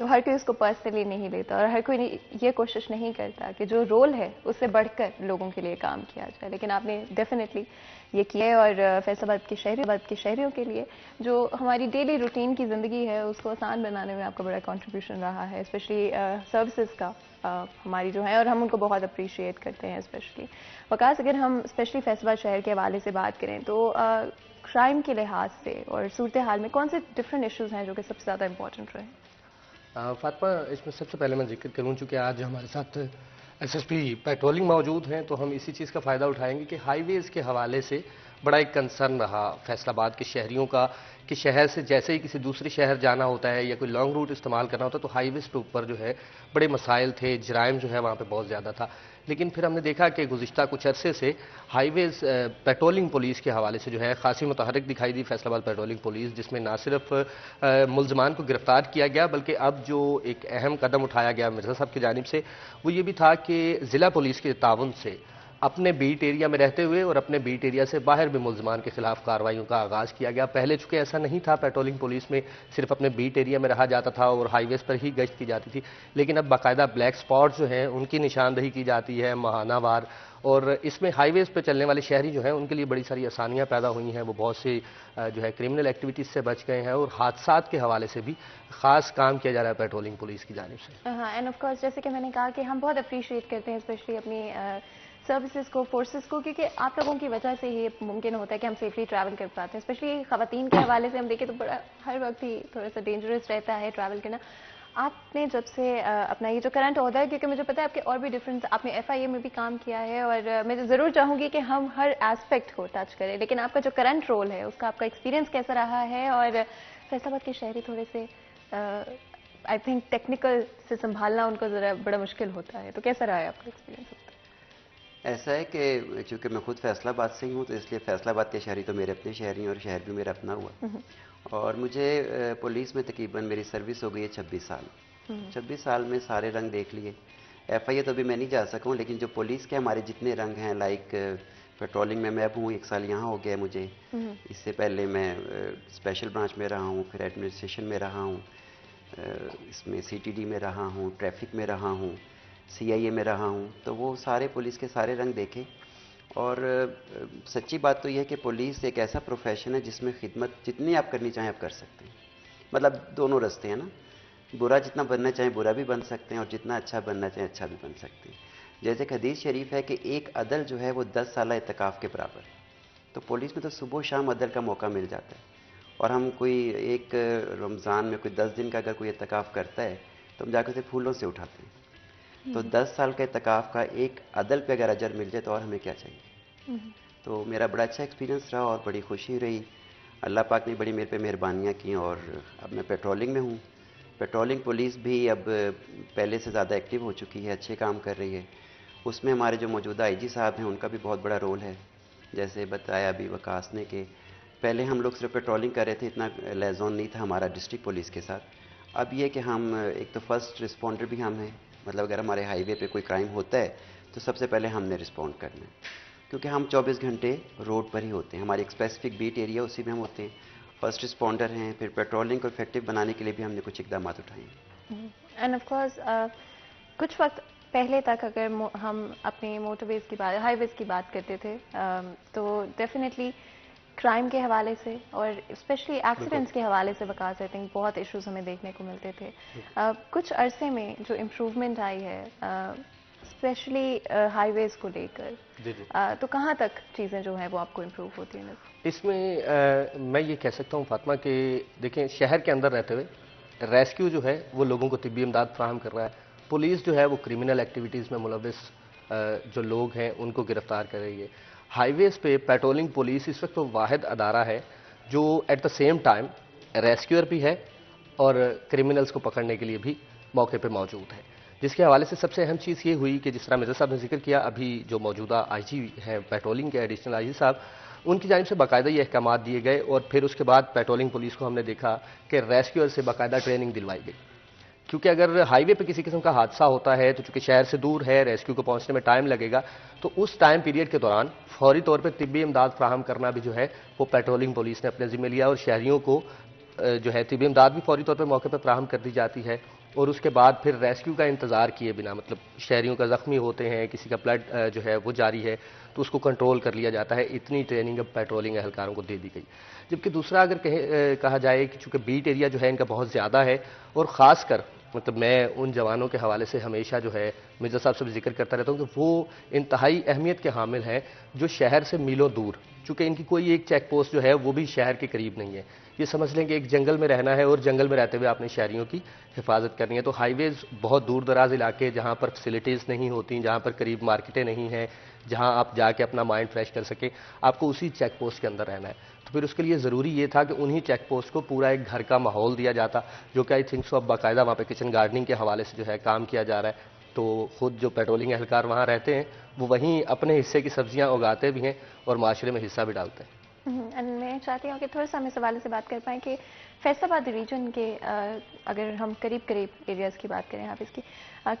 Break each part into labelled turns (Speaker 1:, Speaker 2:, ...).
Speaker 1: تو ہر کوئی اس کو پرسنلی نہیں لیتا اور ہر کوئی یہ کوشش نہیں کرتا کہ جو رول ہے اس سے بڑھ کر لوگوں کے لیے کام کیا جائے. لیکن آپ نے ڈیفینیٹلی یہ کیا ہے اور فیصل آباد کے شہریوں کے لیے جو ہماری ڈیلی روٹین کی زندگی ہے اس کو آسان بنانے میں آپ کا بڑا کنٹریبیوشن رہا ہے, اسپیشلی سروسز کا ہماری جو ہے, اور ہم ان کو بہت اپریشیٹ کرتے ہیں. اسپیشلی وقاص اگر ہم اسپیشلی فیصل آباد شہر کے حوالے سے بات کریں تو کرائم کے لحاظ سے اور صورتحال میں کون سے ڈفرینٹ ایشوز ہیں جو کہ سب سے زیادہ امپورٹنٹ رہے؟
Speaker 2: فاطمہ, اس میں سب سے پہلے میں ذکر کروں, چونکہ آج ہمارے ساتھ ایس ایس پی پیٹرولنگ موجود ہیں, تو ہم اسی چیز کا فائدہ اٹھائیں گے کہ ہائی ویز کے حوالے سے بڑا ایک کنسرن رہا فیصل آباد کے شہریوں کا کہ شہر سے جیسے ہی کسی دوسرے شہر جانا ہوتا ہے یا کوئی لانگ روٹ استعمال کرنا ہوتا ہے تو ہائی ویز پہ اوپر جو ہے بڑے مسائل تھے, جرائم جو ہے وہاں پہ بہت زیادہ تھا. لیکن پھر ہم نے دیکھا کہ گزشتہ کچھ عرصے سے ہائی ویز پیٹرولنگ پولیس کے حوالے سے جو ہے خاصی متحرک دکھائی دی فیصل آباد پیٹرولنگ پولیس, جس میں نہ صرف ملزمان کو گرفتار کیا گیا بلکہ اب جو ایک اہم قدم اٹھایا گیا مرزا صاحب کی جانب سے وہ یہ بھی تھا کہ ضلع پولیس کے تعاون سے اپنے بیٹ ایریا میں رہتے ہوئے اور اپنے بیٹ ایریا سے باہر بھی ملزمان کے خلاف کارروائیوں کا آغاز کیا گیا. پہلے چونکہ ایسا نہیں تھا, پیٹرولنگ پولیس میں صرف اپنے بیٹ ایریا میں رہا جاتا تھا اور ہائی ویز پر ہی گشت کی جاتی تھی, لیکن اب باقاعدہ بلیک سپاٹ جو ہیں ان کی نشاندہی کی جاتی ہے ماہانہ وار, اور اس میں ہائی ویز پہ چلنے والے شہری جو ہیں ان کے لیے بڑی ساری آسانیاں پیدا ہوئی ہیں. وہ بہت سی جو ہے کرمنل ایکٹیویٹیز سے بچ گئے ہیں اور حادثات کے حوالے سے بھی خاص کام کیا جا رہا ہے پیٹرولنگ پولیس کی جانب سے.
Speaker 1: ہاں, اینڈ آف کورس جیسے کہ میں نے کہا کہ ہم بہت اپریشیٹ کرتے ہیں اسپیشلی اپنی سروسز کو, فورسز کو, کیونکہ آپ لوگوں کی وجہ سے یہ ممکن ہوتا ہے کہ ہم سیفلی ٹریول کر پاتے ہیں. اسپیشلی خواتین کے حوالے سے ہم دیکھیں تو بڑا ہر وقت ہی تھوڑا سا ڈینجرس رہتا ہے ٹریول کرنا. آپ نے جب سے اپنا یہ جو کرنٹ عہدہ ہے, کیونکہ مجھے پتا ہے آپ کے اور بھی ڈفرینٹ, آپ نے ایف آئی اے میں بھی کام کیا ہے اور میں ضرور چاہوں گی کہ ہم ہر ایسپیکٹ کو ٹچ کریں, لیکن آپ کا جو کرنٹ رول ہے اس کا آپ کا ایکسپیرینس کیسا رہا ہے, اور فیصل آباد کے شہری تھوڑے سے آئی تھنک ٹیکنیکل سے سنبھالنا ان کو ذرا بڑا مشکل ہوتا ہے, تو کیسا رہا ہے آپ کا ایکسپیرینس؟
Speaker 3: ایسا ہے کہ چونکہ میں خود فیصل آباد سے ہی ہوں تو اس لیے فیصل آباد کے شہری تو میرے اپنے شہری ہیں اور شہر بھی میرا اپنا ہوا, اور مجھے پولیس میں تقریباً میری سروس ہو گئی ہے 26 سال. 26 سال میں سارے رنگ دیکھ لیے. ایف آئی اے تو ابھی میں نہیں جا سکوں, لیکن جو پولیس کے ہمارے جتنے رنگ ہیں, لائک پیٹرولنگ میں اب ہوں 1 سال یہاں ہو گیا مجھے, اس سے پہلے میں اسپیشل برانچ میں رہا ہوں, پھر ایڈمنسٹریشن میں رہا ہوں, اس میں سی ٹی ڈی میں رہا ہوں, ٹریفک میں رہا ہوں, سی آئی اے میں رہا ہوں, تو وہ سارے پولیس کے سارے رنگ دیکھے. اور سچی بات تو یہ ہے کہ پولیس ایک ایسا پروفیشن ہے جس میں خدمت جتنی آپ کرنی چاہیں آپ کر سکتے ہیں. مطلب دونوں رستے ہیں نا, برا جتنا بننا چاہیں برا بھی بن سکتے ہیں اور جتنا اچھا بننا چاہیں اچھا بھی بن سکتے ہیں. جیسے کہ حدیث شریف ہے کہ ایک عدل جو ہے وہ 10 سالہ اعتکاف کے برابر. تو پولیس میں تو صبح و شام عدل کا موقع مل جاتا ہے, اور ہم کوئی ایک رمضان میں کوئی 10 دن کا اگر کوئی اعتکاف کرتا ہے تو ہم جا کے اسے پھولوں سے اٹھاتے ہیں. تو 10 سال کا اعتکاف کا ایک عدل پہ اگر اجر مل جائے تو اور ہمیں کیا چاہیے. تو میرا بڑا اچھا ایکسپیرینس رہا اور بڑی خوشی رہی. اللہ پاک نے بڑی میرے پہ مہربانیاں کی, اور اب میں پیٹرولنگ میں ہوں. پیٹرولنگ پولیس بھی اب پہلے سے زیادہ ایکٹیو ہو چکی ہے, اچھے کام کر رہی ہے. اس میں ہمارے جو موجودہ آئی جی صاحب ہیں ان کا بھی بہت بڑا رول ہے. جیسے بتایا ابھی وقاص نے کہ پہلے ہم لوگ صرف پیٹرولنگ کر رہے تھے, اتنا لیزون نہیں تھا ہمارا ڈسٹرکٹ پولیس کے ساتھ. اب یہ کہ ہم ایک تو فرسٹ رسپونڈر بھی ہم ہیں, مطلب اگر ہمارے ہائی وے پہ کوئی کرائم ہوتا ہے تو سب سے پہلے ہم نے رسپونڈ کرنا ہے, کیونکہ ہم 24 گھنٹے روڈ پر ہی ہوتے ہیں. ہماری ایک اسپیسیفک بیٹ ایریا اسی میں ہم ہوتے ہیں, فرسٹ رسپونڈر ہیں. پھر پیٹرولنگ کو افیکٹو بنانے کے لیے بھی ہم نے کچھ اقدامات اٹھائے ہیں.
Speaker 1: اینڈ آف کورس کچھ وقت پہلے تک اگر ہم اپنی موٹر ویز کی بات, ہائی ویز کی بات کرتے تھے تو ڈیفینیٹلی کرائم کے حوالے سے اور اسپیشلی ایکسیڈنٹس کے حوالے سے وقاص آئی تھنک بہت ایشوز ہمیں دیکھنے کو ملتے تھے. کچھ عرصے میں جو امپروومنٹ آئی ہے اسپیشلی ہائی ویز کو لے کر, تو کہاں تک چیزیں جو ہیں وہ آپ کو امپروو ہوتی ہیں؟
Speaker 2: اس میں میں یہ کہہ سکتا ہوں فاطمہ کہ دیکھیں شہر کے اندر رہتے ہوئے ریسکیو جو ہے وہ لوگوں کو طبی امداد فراہم کر رہا ہے. پولیس جو ہے وہ کرمنل ایکٹیویٹیز میں ملوث جو لوگ ہیں ان کو گرفتار کر رہی ہے. ہائی ویز پہ پیٹرولنگ پولیس اس وقت واحد ادارہ ہے جو at the same time rescuer بھی ہے اور کرمنلز کو پکڑنے کے لیے بھی موقع پہ موجود ہے. جس کے حوالے سے سب سے اہم چیز یہ ہوئی کہ جس طرح مرزا صاحب نے ذکر کیا, ابھی جو موجودہ آئی جی ہیں پیٹرولنگ کے ایڈیشنل آئی جی صاحب, ان کی جانب سے باقاعدہ یہ احکامات دیے گئے, اور پھر اس کے بعد پیٹرولنگ پولیس کو ہم نے دیکھا کہ ریسکیور سے باقاعدہ ٹریننگ دلوائی گئی. کیونکہ اگر ہائی وے پہ کسی قسم کا حادثہ ہوتا ہے تو چونکہ شہر سے دور ہے, ریسکیو کو پہنچنے میں ٹائم لگے گا, تو اس ٹائم پیریڈ کے دوران فوری طور پہ طبی امداد فراہم کرنا بھی جو ہے وہ پیٹرولنگ پولیس نے اپنے ذمہ لیا, اور شہریوں کو جو ہے طبی امداد بھی فوری طور پہ موقع پہ فراہم کر دی جاتی ہے. اور اس کے بعد پھر ریسکیو کا انتظار کیے بنا، مطلب شہریوں کا زخمی ہوتے ہیں، کسی کا بلڈ جو ہے وہ جاری ہے تو اس کو کنٹرول کر لیا جاتا ہے، اتنی ٹریننگ اب پیٹرولنگ اہلکاروں کو دے دی گئی۔ جبکہ دوسرا اگر کہا جائے کہ چونکہ بیٹ ایریا جو ہے ان کا بہت زیادہ ہے، اور خاص کر مطلب میں ان جوانوں کے حوالے سے ہمیشہ جو ہے مرزا صاحب سے بھی ذکر کرتا رہتا ہوں کہ وہ انتہائی اہمیت کے حامل ہیں جو شہر سے میلوں دور، چونکہ ان کی کوئی ایک چیک پوسٹ جو ہے وہ بھی شہر کے قریب نہیں ہے، یہ سمجھ لیں کہ ایک جنگل میں رہنا ہے اور جنگل میں رہتے ہوئے آپ نے شہریوں کی حفاظت کرنی ہے۔ تو ہائی ویز بہت دور دراز علاقے جہاں پر فیسلٹیز نہیں ہوتی، جہاں پر قریب مارکیٹیں نہیں ہیں، جہاں آپ جا کے اپنا مائنڈ فریش کر سکیں، آپ کو اسی چیک پوسٹ کے اندر رہنا ہے۔ تو پھر اس کے لیے ضروری یہ تھا کہ انہی چیک پوسٹ کو پورا ایک گھر کا ماحول دیا جاتا، جو کہ آئی تھنک سو اب باقاعدہ وہاں پہ کچن گارڈننگ کے حوالے سے جو ہے کام کیا جا رہا ہے۔ تو خود جو پیٹرولنگ اہلکار وہاں رہتے ہیں وہ وہیں اپنے حصے کی سبزیاں اگاتے بھی ہیں اور معاشرے میں حصہ بھی ڈالتے ہیں۔
Speaker 1: میں چاہتی ہوں کہ تھوڑا سا ہم اس حوالے سے بات کر پائیں کہ فیصل آباد ریجن کے اگر ہم قریب ایریاز کی بات کریں آپ اس کی،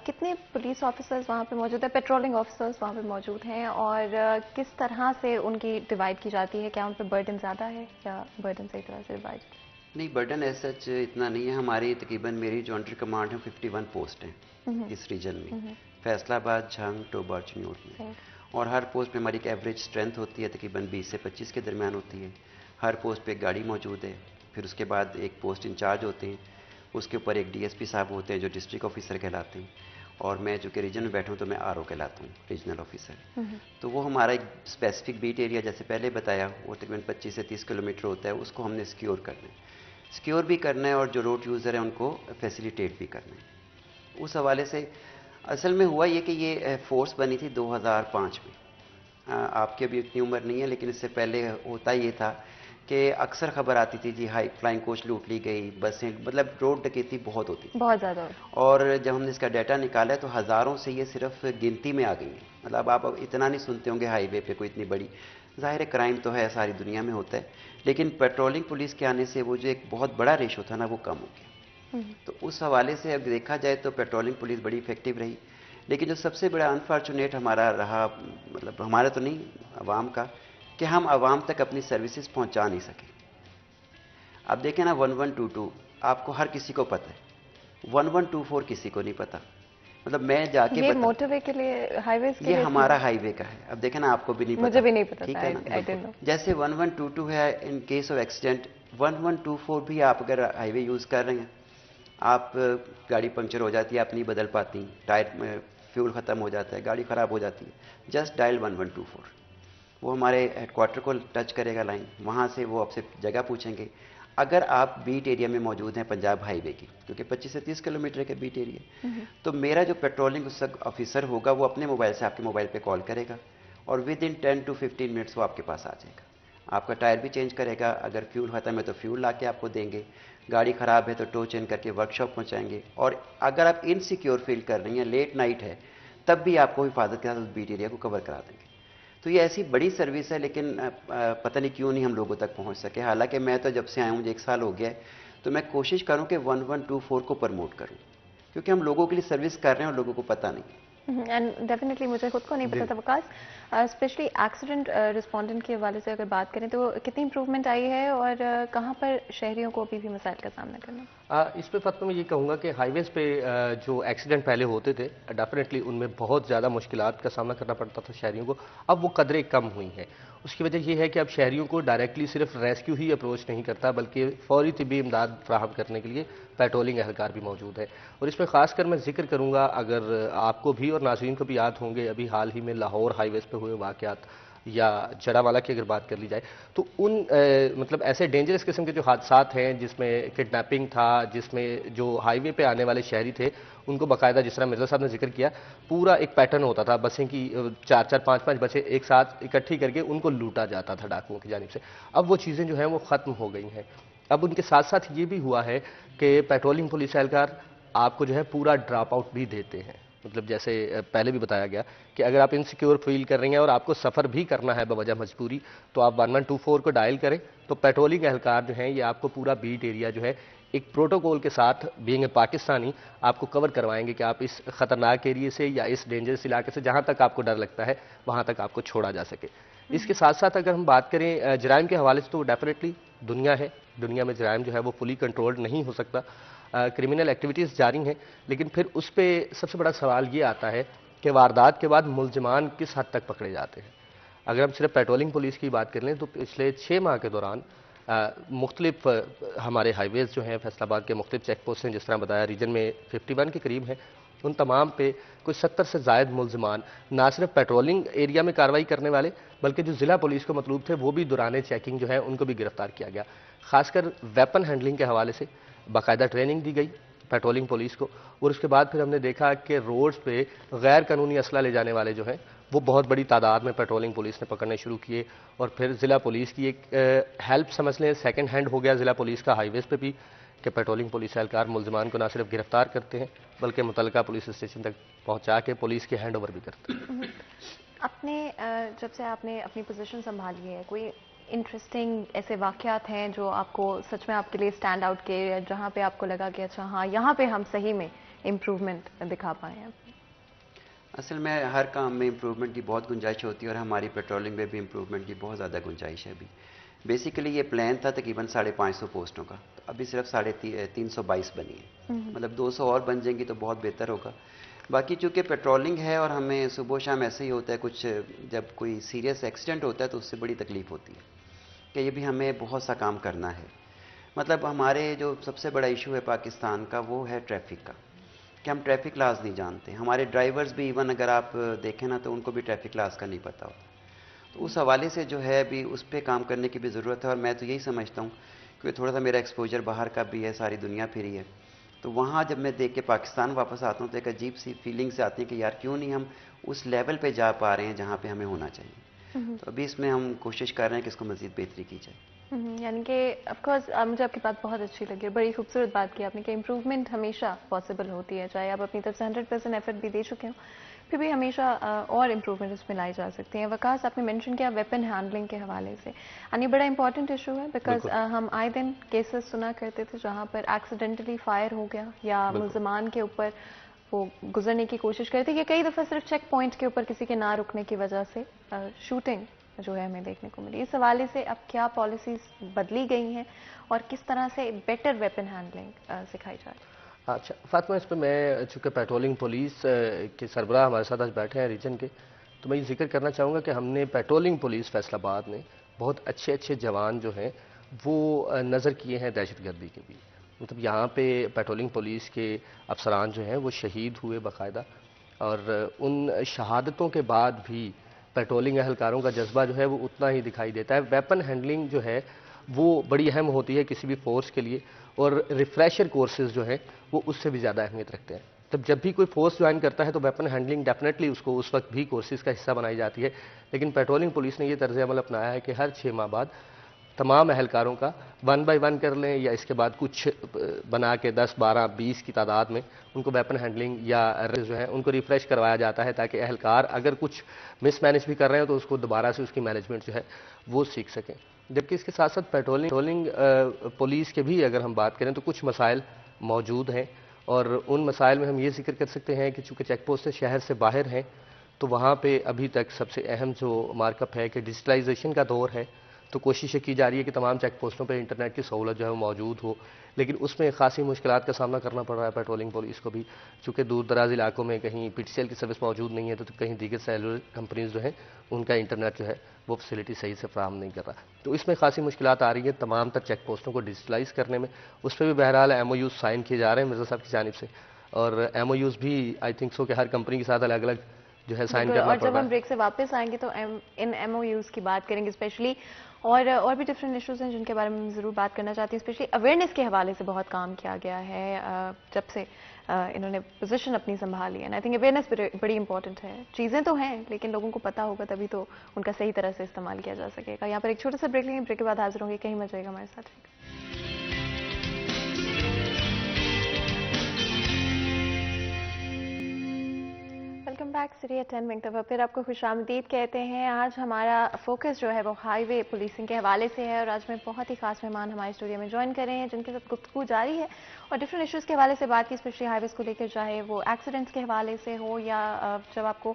Speaker 1: کتنے پولیس آفیسرز وہاں پہ موجود ہیں، پیٹرولنگ آفیسرز وہاں پہ موجود ہیں، اور کس طرح سے ان کی ڈیوائڈ کی جاتی ہے؟ کیا ان پہ برڈن زیادہ ہے یا برڈن صحیح طرح سے ڈیوائڈ؟
Speaker 3: نہیں، برڈن ایز سچ اتنا نہیں ہے، ہماری تقریباً میری جو انڈر کمانڈ ہے 51 پوسٹ ہیں اس ریجن میں، فیصل آباد، جھنگ، ٹوبا، چنیوٹ میں، اور ہر پوسٹ پہ ہماری ایک ایوریج اسٹرینتھ ہوتی ہے تقریباً 20 سے 25 کے درمیان ہوتی ہے۔ ہر پوسٹ پہ ایک گاڑی موجود ہے، پھر اس کے بعد ایک پوسٹ انچارج ہوتے ہیں، اس کے اوپر ایک ڈی ایس پی صاحب ہوتے ہیں جو ڈسٹرکٹ آفیسر کہلاتے ہیں، اور میں جو کہ ریجن میں بیٹھا ہوں تو میں آر او کہلاتا ہوں، ریجنل آفیسر۔ تو وہ ہمارا ایک اسپیسیفک بیٹ ایریا جیسے پہلے بتایا وہ تقریباً 25 سے 30 کلومیٹر ہوتا ہے، اس کو ہم نے سیکیور کرنا ہے، سیکیور بھی کرنا ہے، اور جو روڈ یوزر ہیں ان کو فیسیلیٹیٹ بھی کرنا ہے۔ اس حوالے سے اصل میں ہوا یہ کہ یہ فورس بنی تھی 2005 میں، آپ کی ابھی اتنی عمر نہیں ہے لیکن اس سے پہلے ہوتا یہ تھا کہ اکثر خبر آتی تھی جی ہائی فلائنگ کوچ لوٹ لی گئی، بسیں، مطلب روڈ ڈکیتی بہت ہوتی تھی
Speaker 1: بہت زیادہ۔
Speaker 3: اور جب ہم نے اس کا ڈیٹا نکالا ہے تو ہزاروں سے یہ صرف گنتی میں آ گئی ہیں، مطلب آپ اتنا نہیں سنتے ہوں گے ہائی وے پہ کوئی اتنی بڑی، ظاہر کرائم تو ہے ساری دنیا میں ہوتا ہے، لیکن پیٹرولنگ پولیس کے آنے سے وہ جو ایک بہت بڑا ریشو تھا نا وہ کم ہو گیا۔ تو اس حوالے سے اب دیکھا جائے تو پیٹرولنگ پولیس بڑی افیکٹو رہی، لیکن جو سب سے بڑا انفارچونیٹ ہمارا رہا، مطلب ہمارا تو نہیں عوام کا، کہ ہم عوام تک اپنی سروسز پہنچا نہیں سکے۔ اب دیکھیں نا 1122 آپ کو ہر کسی کو پتہ ہے، 1124 کسی کو نہیں پتہ، مطلب میں جا کے
Speaker 1: یہ موٹر وے کے لیے، ہائی ویز کے لیے،
Speaker 3: یہ ہمارا ہائی وے کا ہے، اب دیکھیں نا آپ کو بھی نہیں پتہ،
Speaker 1: مجھے بھی نہیں پتا،
Speaker 3: ٹھیک ہے نا، جیسے 1122 ہے ان کیس آف ایکسیڈنٹ، 1124 بھی آپ اگر ہائی وے یوز کر رہے ہیں، آپ گاڑی پنکچر ہو جاتی ہے آپ نہیں بدل پاتی، ٹائر میں فیول ختم ہو جاتا ہے، گاڑی خراب ہو جاتی ہے، جسٹ ڈائل 1124، وہ ہمارے ہیڈ کوارٹر کو ٹچ کرے گا لائن، وہاں سے وہ آپ سے جگہ پوچھیں گے۔ اگر آپ بیٹ ایریا میں موجود ہیں پنجاب ہائی وے کی، کیونکہ 25 سے 30 کلومیٹر کے بیٹ ایریا، تو میرا جو پیٹرولنگ آفیسر ہوگا وہ اپنے موبائل سے آپ کے موبائل پہ کال کرے گا، اور ود ان 10 to 15 منٹس وہ آپ کے پاس آ جائے گا، آپ کا ٹائر بھی چینج کرے گا، اگر فیول ختم ہے تو فیول لا کے آپ کو دیں گے، گاڑی خراب ہے تو ٹو چینج کر کے ورک شاپ پہنچائیں گے، اور اگر آپ انسیکیور فیل کر رہی ہیں، لیٹ نائٹ ہے، تب بھی آپ کو حفاظت کے ساتھ اس بیٹ ایریا کو کور کرا دیں گے۔ تو یہ ایسی بڑی سروس ہے، لیکن پتہ نہیں کیوں نہیں ہم لوگوں تک پہنچ سکے، حالانکہ میں تو جب سے آیا ہوں مجھے 1 سال ہو گیا ہے، تو میں کوشش کروں کہ 1124 کو پروموٹ کروں، کیونکہ ہم لوگوں کے لیے سروس کر رہے ہیں اور لوگوں کو پتہ نہیں۔
Speaker 1: اینڈ ڈیفینیٹلی مجھے خود کو نہیں پتا تھا وکاس، اسپیشلی ایکسیڈنٹ رسپونڈنٹ کے حوالے سے اگر بات کریں تو کتنی امپروومنٹ آئی ہے، اور کہاں پر شہریوں کو ابھی بھی مسائل کا سامنا کرنا؟
Speaker 2: اس پہ فاطمہ میں یہ کہوں گا کہ ہائی ویز پہ جو ایکسیڈنٹ پہلے ہوتے تھے ڈیفینیٹلی ان میں بہت زیادہ مشکلات کا سامنا کرنا پڑتا تھا شہریوں کو، اب وہ قدریں کم ہوئی ہیں۔ اس کی وجہ یہ ہے کہ اب شہریوں کو ڈائریکٹلی صرف ریسکیو ہی اپروچ نہیں کرتا، بلکہ فوری طبی امداد فراہم کرنے کے لیے پیٹرولنگ اہلکار بھی موجود ہے۔ اور اس میں خاص کر میں ذکر کروں گا، اگر آپ کو بھی اور ناظرین کو بھی یاد ہوں گے، ابھی حال ہی میں لاہور ہائی ویز پہ ہوئے واقعات یا جڑاوالا کی اگر بات کر لی جائے، تو ان مطلب ایسے ڈینجرس قسم کے جو حادثات ہیں جس میں کڈنیپنگ تھا، جس میں جو ہائی وے پہ آنے والے شہری تھے ان کو باقاعدہ، جس طرح مرزا صاحب نے ذکر کیا، پورا ایک پیٹرن ہوتا تھا، بسیں کی 4-4 5-5 بسیں ایک ساتھ اکٹھی کر کے ان کو لوٹا جاتا تھا ڈاکوؤں کی جانب سے۔ اب وہ چیزیں جو ہیں وہ ختم ہو گئی ہیں۔ اب ان کے ساتھ ساتھ یہ بھی ہوا ہے کہ پیٹرولنگ پولیس اہلکار آپ کو جو ہے پورا ڈراپ آؤٹ بھی دیتے ہیں، مطلب جیسے پہلے بھی بتایا گیا کہ اگر آپ انسیکیور فیل کر رہی ہیں اور آپ کو سفر بھی کرنا ہے بوجہ مجبوری، تو آپ 1124 کو ڈائل کریں، تو پیٹرولنگ اہلکار جو ہیں یہ آپ کو پورا بیٹ ایریا جو ہے ایک پروٹوکول کے ساتھ بینگ اے پاکستانی آپ کو کور کروائیں گے کہ آپ اس خطرناک ایریے سے یا اس ڈینجرس علاقے سے جہاں تک آپ کو ڈر لگتا ہے وہاں تک آپ کو چھوڑا جا سکے۔ اس کے ساتھ ساتھ اگر ہم بات کریں جرائم کے حوالے سے، تو ڈیفینیٹلی دنیا ہے، دنیا میں جرائم جو ہے وہ فلی کنٹرولڈ نہیں ہو سکتا۔ کرمنل ایکٹیویٹیز جاری ہیں، لیکن پھر اس پہ سب سے بڑا سوال یہ آتا ہے کہ واردات کے بعد ملزمان کس حد تک پکڑے جاتے ہیں۔ اگر ہم صرف پیٹرولنگ پولیس کی بات کر لیں تو پچھلے 6 ماہ کے دوران مختلف ہمارے ہائی ویز جو ہیں فیصل آباد کے مختلف چیک پوسٹ ہیں، جس طرح بتایا ریجن میں 51 کے قریب ہیں، ان تمام پہ کوئی 70 سے زائد ملزمان نہ صرف پیٹرولنگ ایریا میں کارروائی کرنے والے بلکہ جو ضلع پولیس کو مطلوب تھے وہ بھی دوران چیکنگ جو ہے ان کو بھی گرفتار کیا گیا۔ خاص کر ویپن ہینڈلنگ کے حوالے سے باقاعدہ ٹریننگ دی گئی پیٹرولنگ پولیس کو، اور اس کے بعد پھر ہم نے دیکھا کہ روڈز پہ غیر قانونی اسلحہ لے جانے والے جو ہیں وہ بہت بڑی تعداد میں پیٹرولنگ پولیس نے پکڑنے شروع کیے، اور پھر ضلع پولیس کی ایک ہیلپ سمجھ لیں سیکنڈ ہینڈ ہو گیا ضلع پولیس کا ہائی ویز پہ بھی، کہ پیٹرولنگ پولیس اہلکار ملزمان کو نہ صرف گرفتار کرتے ہیں بلکہ متعلقہ پولیس اسٹیشن تک پہنچا کے پولیس کے ہینڈ اوور بھی کرتے ہیں۔
Speaker 1: اپنے جب سے آپ نے اپنی پوزیشن سنبھالی ہے، کوئی انٹرسٹنگ ایسے واقعات ہیں جو آپ کو سچ میں آپ کے لیے سٹینڈ آؤٹ کیے، جہاں پہ آپ کو لگا کہ اچھا ہاں یہاں پہ ہم صحیح میں امپروومنٹ دکھا پائے ہیں؟
Speaker 3: اصل میں ہر کام میں امپروومنٹ کی بہت گنجائش ہوتی ہے، اور ہماری پیٹرولنگ میں بھی امپروومنٹ کی بہت زیادہ گنجائش ہے ابھی۔ بیسیکلی یہ پلان تھا تقریباً 550 پوسٹوں کا، تو ابھی صرف 322 بنی ہے، مطلب 200 اور بن جائیں گی تو بہت بہتر ہوگا۔ باقی چونکہ پیٹرولنگ ہے اور ہمیں صبح و شام ایسے ہی ہوتا ہے، کچھ جب کوئی سیریس ایکسیڈنٹ ہوتا ہے تو اس سے بڑی تکلیف ہوتی ہے کہ یہ بھی ہمیں بہت سا کام کرنا ہے۔ مطلب ہمارے جو سب سے بڑا ایشو ہے پاکستان کا وہ ہے ٹریفک کا، کہ ہم ٹریفک لاز نہیں جانتے۔ ہمارے ڈرائیورز بھی ایون اگر آپ دیکھیں نا تو ان کو بھی ٹریفک لاز کا نہیں پتہ ہوتا۔ تو اس حوالے سے جو ہے ابھی اس پہ کام کرنے کی بھی ضرورت ہے، اور میں تو یہی سمجھتا ہوں کہ تھوڑا سا میرا ایکسپوجر باہر کا بھی ہے، ساری دنیا پھری ہے، تو وہاں جب میں دیکھ کے پاکستان واپس آتا ہوں تو ایک عجیب سی فیلنگ سے آتی ہے کہ یار کیوں نہیں ہم اس لیول پہ جا پا رہے ہیں جہاں پہ ہمیں ہونا چاہیے۔ تو ابھی اس میں ہم کوشش کر رہے ہیں کہ اس کو مزید بہتری کی جائے۔
Speaker 1: یعنی کہ آف کورس مجھے آپ کی بات بہت اچھی لگی، بڑی خوبصورت بات کی آپ نے کہ امپروومنٹ ہمیشہ پاسبل ہوتی ہے، چاہے آپ اپنی طرف سے 100% ایفرٹ بھی دے چکے ہوں، پھر بھی ہمیشہ اور امپروومنٹ اس میں لائی جا سکتی ہیں۔ وقاص آپ نے مینشن کیا ویپن ہینڈلنگ کے حوالے سے، یعنی بڑا امپورٹنٹ ایشو ہے، بیکاز ہم آئے دن کیسز سنا کرتے تھے جہاں پر ایکسیڈنٹلی فائر ہو گیا یا ملزمان کے اوپر وہ گزرنے کی کوشش کرتی کہ کئی دفعہ صرف چیک پوائنٹ کے اوپر کسی کے نہ رکنے کی وجہ سے شوٹنگ جو ہے ہمیں دیکھنے کو ملی۔ اس حوالے سے اب کیا پالیسیز بدلی گئی ہیں اور کس طرح سے بیٹر ویپن ہینڈلنگ سکھائی جا رہی ہے؟
Speaker 2: اچھا فاطمہ، اس پہ میں چونکہ پیٹرولنگ پولیس کے سربراہ ہمارے ساتھ آج بیٹھے ہیں ریجن کے، تو میں یہ ذکر کرنا چاہوں گا کہ ہم نے پیٹرولنگ پولیس فیصل آباد نے بہت اچھے اچھے جوان جو ہیں وہ نظر کیے ہیں دہشت گردی کے بھی، مطلب یہاں پہ پیٹرولنگ پولیس کے افسران جو ہیں وہ شہید ہوئے باقاعدہ، اور ان شہادتوں کے بعد بھی پیٹرولنگ اہلکاروں کا جذبہ جو ہے وہ اتنا ہی دکھائی دیتا ہے۔ ویپن ہینڈلنگ جو ہے وہ بڑی اہم ہوتی ہے کسی بھی فورس کے لیے، اور ریفریشر کورسز جو ہیں وہ اس سے بھی زیادہ اہمیت رکھتے ہیں۔ جب بھی کوئی فورس جوائن کرتا ہے تو ویپن ہینڈلنگ ڈیفینیٹلی اس کو اس وقت بھی کورسز کا حصہ بنائی جاتی ہے، لیکن پیٹرولنگ پولیس نے یہ طرز عمل اپنایا ہے کہ ہر 6 ماہ بعد تمام اہلکاروں کا 1 بائی 1 کر لیں یا اس کے بعد کچھ بنا کے 10 12 20 کی تعداد میں ان کو ویپن ہینڈلنگ یا جو ہے ان کو ریفریش کروایا جاتا ہے، تاکہ اہلکار اگر کچھ مس مینج بھی کر رہے ہیں تو اس کو دوبارہ سے اس کی مینجمنٹ جو ہے وہ سیکھ سکیں۔ جبکہ اس کے ساتھ ساتھ پیٹرولنگ پولیس کے بھی اگر ہم بات کریں تو کچھ مسائل موجود ہیں، اور ان مسائل میں ہم یہ ذکر کر سکتے ہیں کہ چونکہ چیک پوسٹ شہر سے باہر ہیں تو وہاں پہ ابھی تک سب سے اہم جو مارک اپ ہے کہ ڈیجیٹلائزیشن کا دور ہے، تو کوششیں کی جا رہی ہے کہ تمام چیک پوسٹوں پہ انٹرنیٹ کی سہولت جو ہے وہ موجود ہو، لیکن اس میں خاصی مشکلات کا سامنا کرنا پڑ رہا ہے پیٹرولنگ پولیس کو بھی، چونکہ دور دراز علاقوں میں کہیں پی ٹی سی ایل کی سروس موجود نہیں ہے تو کہیں دیگر سیلولر کمپنیز جو ہیں ان کا انٹرنیٹ جو ہے وہ فیسلٹی صحیح سے فراہم نہیں کر رہا، تو اس میں خاصی مشکلات آ رہی ہیں تمام تر چیک پوسٹوں کو ڈیجیٹلائز کرنے میں۔ اس پہ بھی بہرحال ایم او یوز سائن کیے جا رہے ہیں مرزا صاحب کی جانب سے، اور ایم او یوز بھی آئی تھنک سو کہ ہر کمپنی کے ساتھ الگ الگ جو ہے سائن کرنا پڑ رہا ہے۔
Speaker 1: اور جب ہم بریک سے واپس آئیں گے تو ان ایم او یوز کی بات کریں گے اسپیشلی، اور بھی ڈفرینٹ ایشوز ہیں جن کے بارے میں ضرور بات کرنا چاہتی ہوں۔ اسپیشلی اویئرنیس کے حوالے سے بہت کام کیا گیا ہے جب سے انہوں نے پوزیشن اپنی سنبھالی ہے۔ آئی تھنک اویئرنیس بڑی امپورٹنٹ ہے، چیزیں تو ہیں لیکن لوگوں کو پتا ہوگا تبھی تو ان کا صحیح طرح سے استعمال کیا جا سکے گا۔ یہاں پر ایک چھوٹا سا بریک لیں گے، بریک کے بعد حاضر ہوں گے، کہیں مت جائے گا ہمارے ساتھ۔ ویلکم بیک سٹی ایٹ 10 منگتبہ پھر آپ کو خوش آمدید کہتے ہیں۔ آج ہمارا فوکس جو ہے وہ ہائی وے پولیسنگ کے حوالے سے ہے، اور آج میں بہت ہی خاص مہمان ہمارے اسٹوڈیو میں جوائن کر رہے ہیں جن کے ساتھ گفتگو جاری ہے اور ڈفرینٹ ایشوز کے حوالے سے بات کی، اسپیشلی ہائی ویز کو لے کر، چاہے وہ ایکسیڈنٹس کے حوالے سے ہو یا جب آپ کو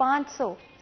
Speaker 1: 500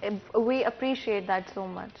Speaker 1: think we appreciate that so much